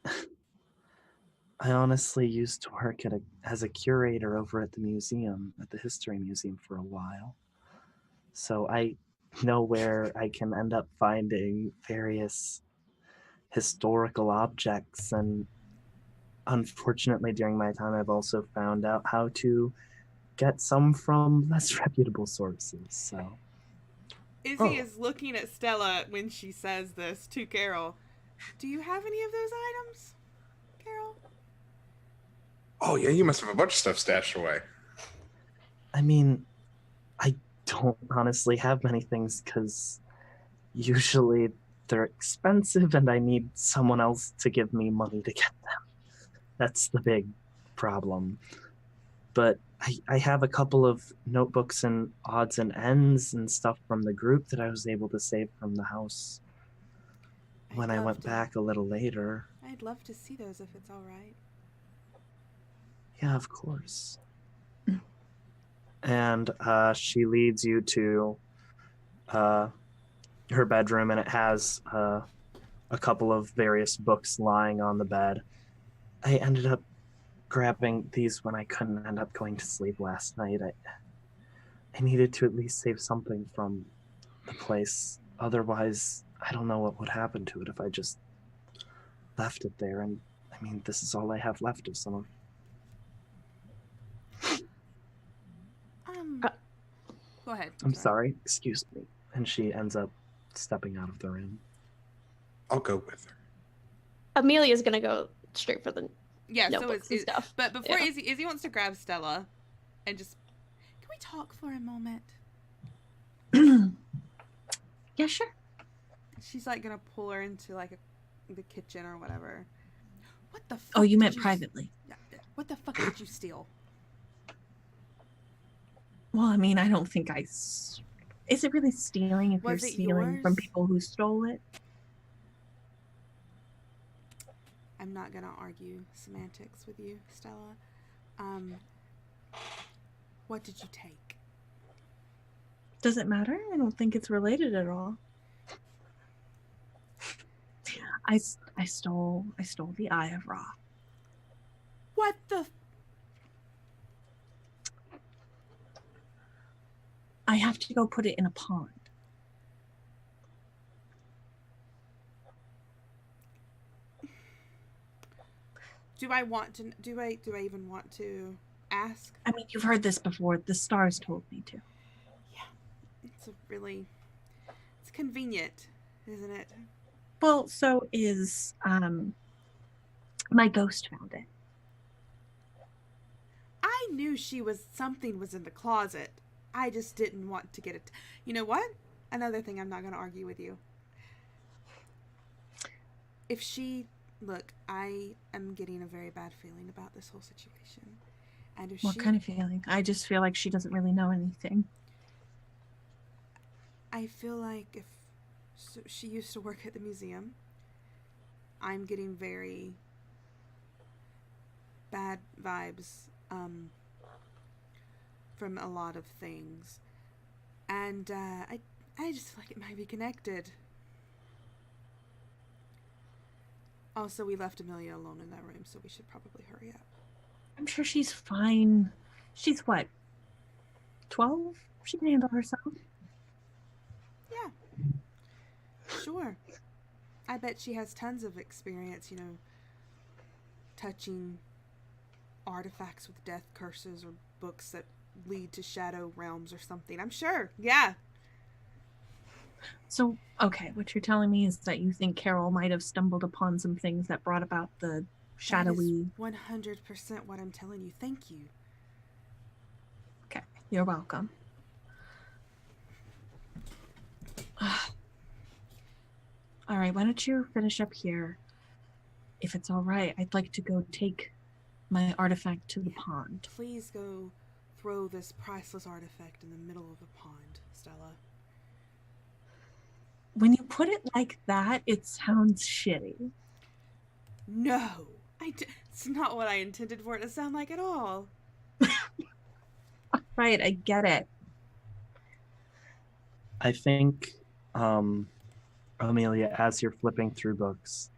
I honestly used to work as a curator over at the museum, at the History Museum for a while. So I know where I can end up finding various historical objects, and unfortunately during my time I've also found out how to get some from less reputable sources. So Izzy is looking at Stella when she says this to Carol. Do you have any of those items, Carol? Oh yeah, you must have a bunch of stuff stashed away. I mean, I don't honestly have many things because usually they're expensive and I need someone else to give me money to get them. That's the big problem. But I have a couple of notebooks and odds and ends and stuff from the group that I was able to save from the house when I went back a little later. I'd love to see those if it's all right. Yeah, of course. And she leads you to her bedroom, and it has a couple of various books lying on the bed. I ended up grabbing these when I couldn't end up going to sleep last night. I I needed to at least save something from the place. Otherwise, I don't know what would happen to it if I just left it there. And I mean, this is all I have left of some of. Go ahead. I'm sorry. Excuse me. And she ends up stepping out of the room. I'll go with her. Amelia's gonna go straight for the Yeah, so notebooks and stuff. But before Yeah. Izzy wants to grab Stella and just, can we talk for a moment? Yeah, sure. She's like gonna pull her into like the kitchen or whatever. What the fuck? Oh, you did meant privately. What the fuck did you steal? Well, I mean, I don't think is it really stealing if Was you're it stealing from yours? people who stole it? I'm not gonna argue semantics with you, Stella. What did you take? Does it matter? I don't think it's related at all. I stole the Eye of Ra. What the? I have to go put it in a pond. Do I want to? Do I even want to ask? I mean, you've heard this before. The stars told me to. It's it's convenient, isn't it? Well, so is my ghost found it. I knew something was in the closet. I just didn't want to get it. You know what? Another thing, I'm not going to argue with you. Look, I am getting a very bad feeling about this whole situation. And if What kind of feeling? I just feel like she doesn't really know anything. I feel like she used to work at the museum. I'm getting very bad vibes from a lot of things. And I just feel like it might be connected. Also, we left Amelia alone in that room, so we should probably hurry up. I'm sure she's fine. She's what? 12? She can handle herself. Yeah. Sure. I bet she has tons of experience, touching artifacts with death curses or books that lead to shadow realms or something. I'm sure. Yeah. So, okay, what you're telling me is that you think Carol might have stumbled upon some things that brought about the shadowy... That is 100% what I'm telling you. Thank you. Okay, you're welcome. All right, why don't you finish up here? If it's all right, I'd like to go take my artifact to the pond. Please go throw this priceless artifact in the middle of the pond, Stella. When you put it like that, it sounds shitty. No, it's not what I intended for it to sound like at all. Right, I get it. I think, Amelia, as you're flipping through books,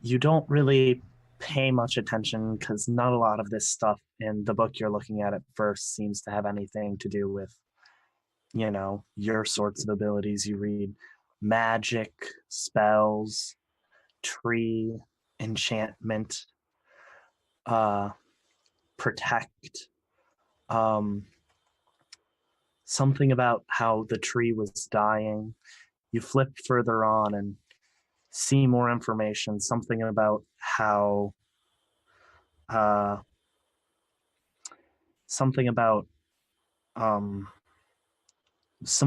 you don't really pay much attention because not a lot of this stuff in the book you're looking at first seems to have anything to do with, your sorts of abilities. You read magic, spells, tree, enchantment, protect, something about how the tree was dying. You flip further on and see more information, something about how some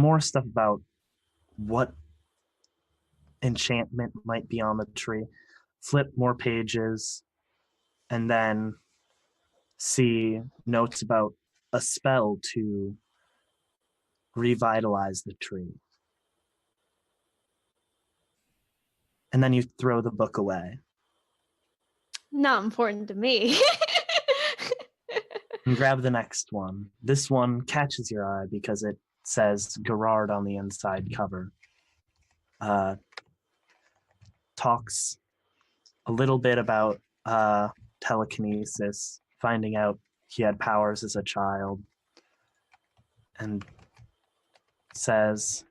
more stuff about what enchantment might be on the tree. Flip more pages and then see notes about a spell to revitalize the tree. And then you throw the book away. Not important to me. And grab the next one. This one catches your eye because it says Gerard on the inside cover. Talks a little bit about telekinesis, finding out he had powers as a child. and says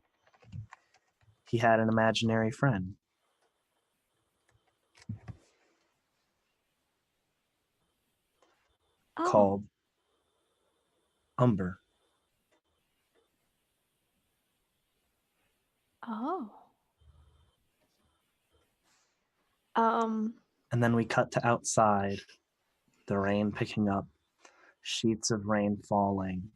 he had an imaginary friend. Oh. Called Umber. Oh. And then we cut to outside, the rain picking up, sheets of rain falling.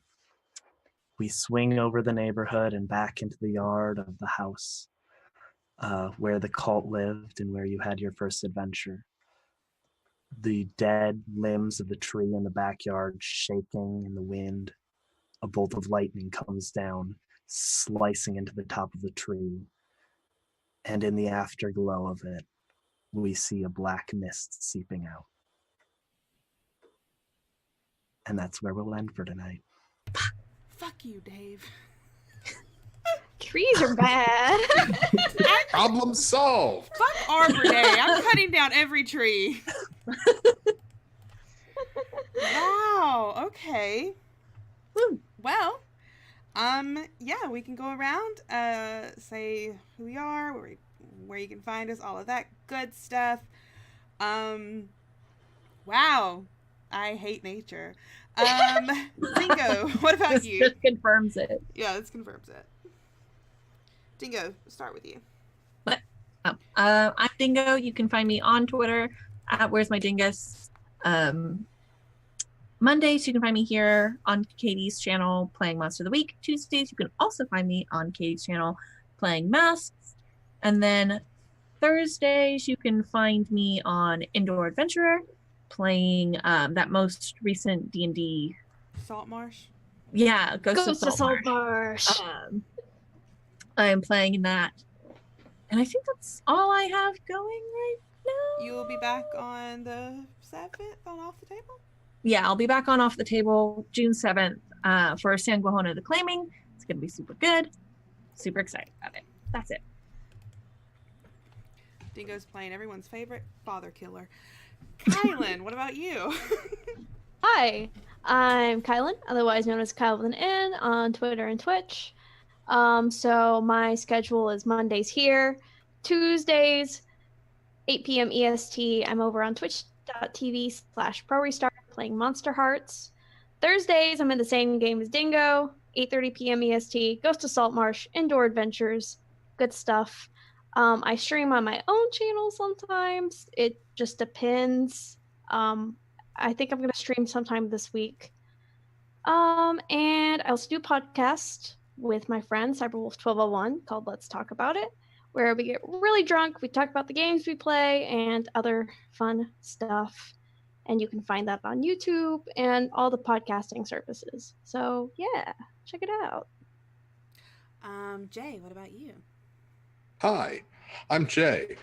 We swing over the neighborhood and back into the yard of the house where the cult lived and where you had your first adventure. The dead limbs of the tree in the backyard shaking in the wind. A bolt of lightning comes down, slicing into the top of the tree. And in the afterglow of it, we see a black mist seeping out. And that's where we'll end for tonight. Fuck you, Dave. Trees are bad. Problem solved. Fuck Arbor Day. I'm cutting down every tree. Wow. Okay. Well, yeah, we can go around, say who we are, where you can find us, all of that good stuff. Wow. I hate nature. Dingo, what about This you? just confirms it. Yeah, this confirms it. Dingo, start with you. I'm Dingo. You can find me on Twitter at Where's My Dingus. Mondays, you can find me here on Katie's channel playing Monster of the Week. Tuesdays, you can also find me on Katie's channel playing Masks. And then Thursdays, you can find me on Indoor Adventurer playing that most recent D&D. Saltmarsh. Yeah, Ghost of Ghost of Saltmarsh. Saltmarsh. I'm playing in that. And I think that's all I have going right now. You will be back on the 7th on Off the Table? Yeah, I'll be back on Off the Table June 7th for Sanguahona the Claiming. It's going to be super good. Super excited about it. That's it. Dingo's playing everyone's favorite father killer. Kylan, what about you? Hi, I'm Kylan, otherwise known as Kyle with an N on Twitter and Twitch. So my schedule is Mondays here, Tuesdays, 8 p.m. EST. I'm over on twitch.tv/ProRestart playing Monster Hearts. Thursdays, I'm in the same game as Dingo, 8:30 p.m. EST, Ghost of Saltmarsh, Indoor Adventures, good stuff. I stream on my own channel sometimes. It just depends. I think I'm going to stream sometime this week. And I also do a podcast with my friend Cyberwolf1201 called Let's Talk About It, where we get really drunk, we talk about the games we play and other fun stuff. And you can find that on YouTube and all the podcasting services. So yeah, check it out. Jay, what about you? Hi, I'm Jay.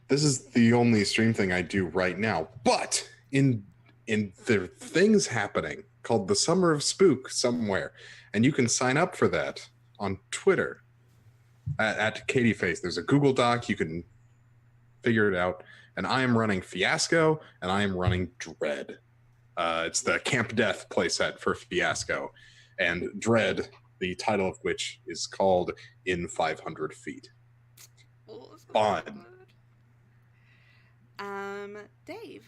This is the only stream thing I do right now, but in there things happening called the Summer of Spook somewhere, and you can sign up for that on Twitter at KatieFace. There's a Google Doc, you can figure it out. And I am running Fiasco, and I am running Dread. It's the Camp Death playset for Fiasco, and Dread, the title of which is called In 500 Feet. Oh, this Fun. good. Dave.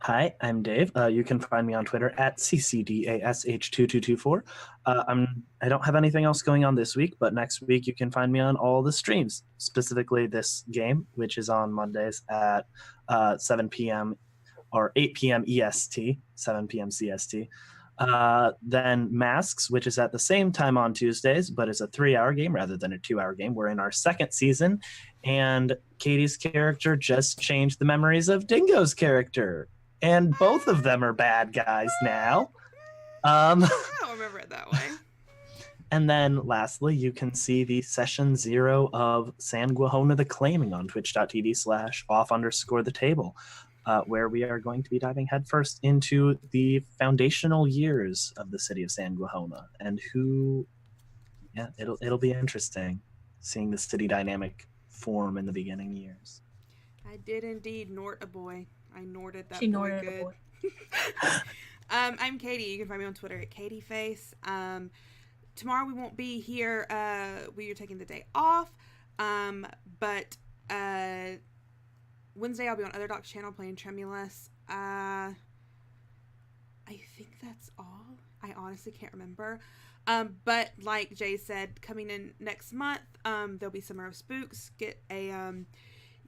Hi, I'm Dave. You can find me on Twitter at CCDASH2224. I don't have anything else going on this week, but next week you can find me on all the streams, specifically this game, which is on Mondays at 7 p.m. or 8 p.m. EST, 7 p.m. CST. Then Masks, which is at the same time on Tuesdays, but is a 3-hour game rather than a 2-hour game. We're in our second season, and Katie's character just changed the memories of Dingo's character. And both of them are bad guys now. I don't remember it that way. And then lastly, you can see the session 0 of Sanguahona the Claiming on twitch.tv/off_the-table, where we are going to be diving headfirst into the foundational years of the city of Sanguahona and it'll be interesting seeing the city dynamic form in the beginning years. I did indeed Nort a boy. I Norted that She boy Norted a good. boy. I'm Katie. You can find me on Twitter at KatieFace. Tomorrow we won't be here. We are taking the day off. But Wednesday I'll be on Other Doc's channel playing Tremulous. I think that's all. I honestly can't remember. But like Jay said, coming in next month, there'll be Summer of Spooks.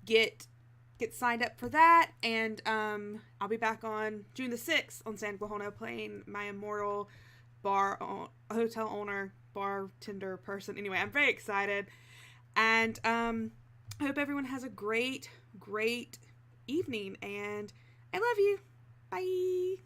Get signed up for that, and I'll be back on June the 6th on San Guajono playing my immortal hotel owner, bartender person. Anyway, I'm very excited, and I hope everyone has a great evening, and I love you. Bye.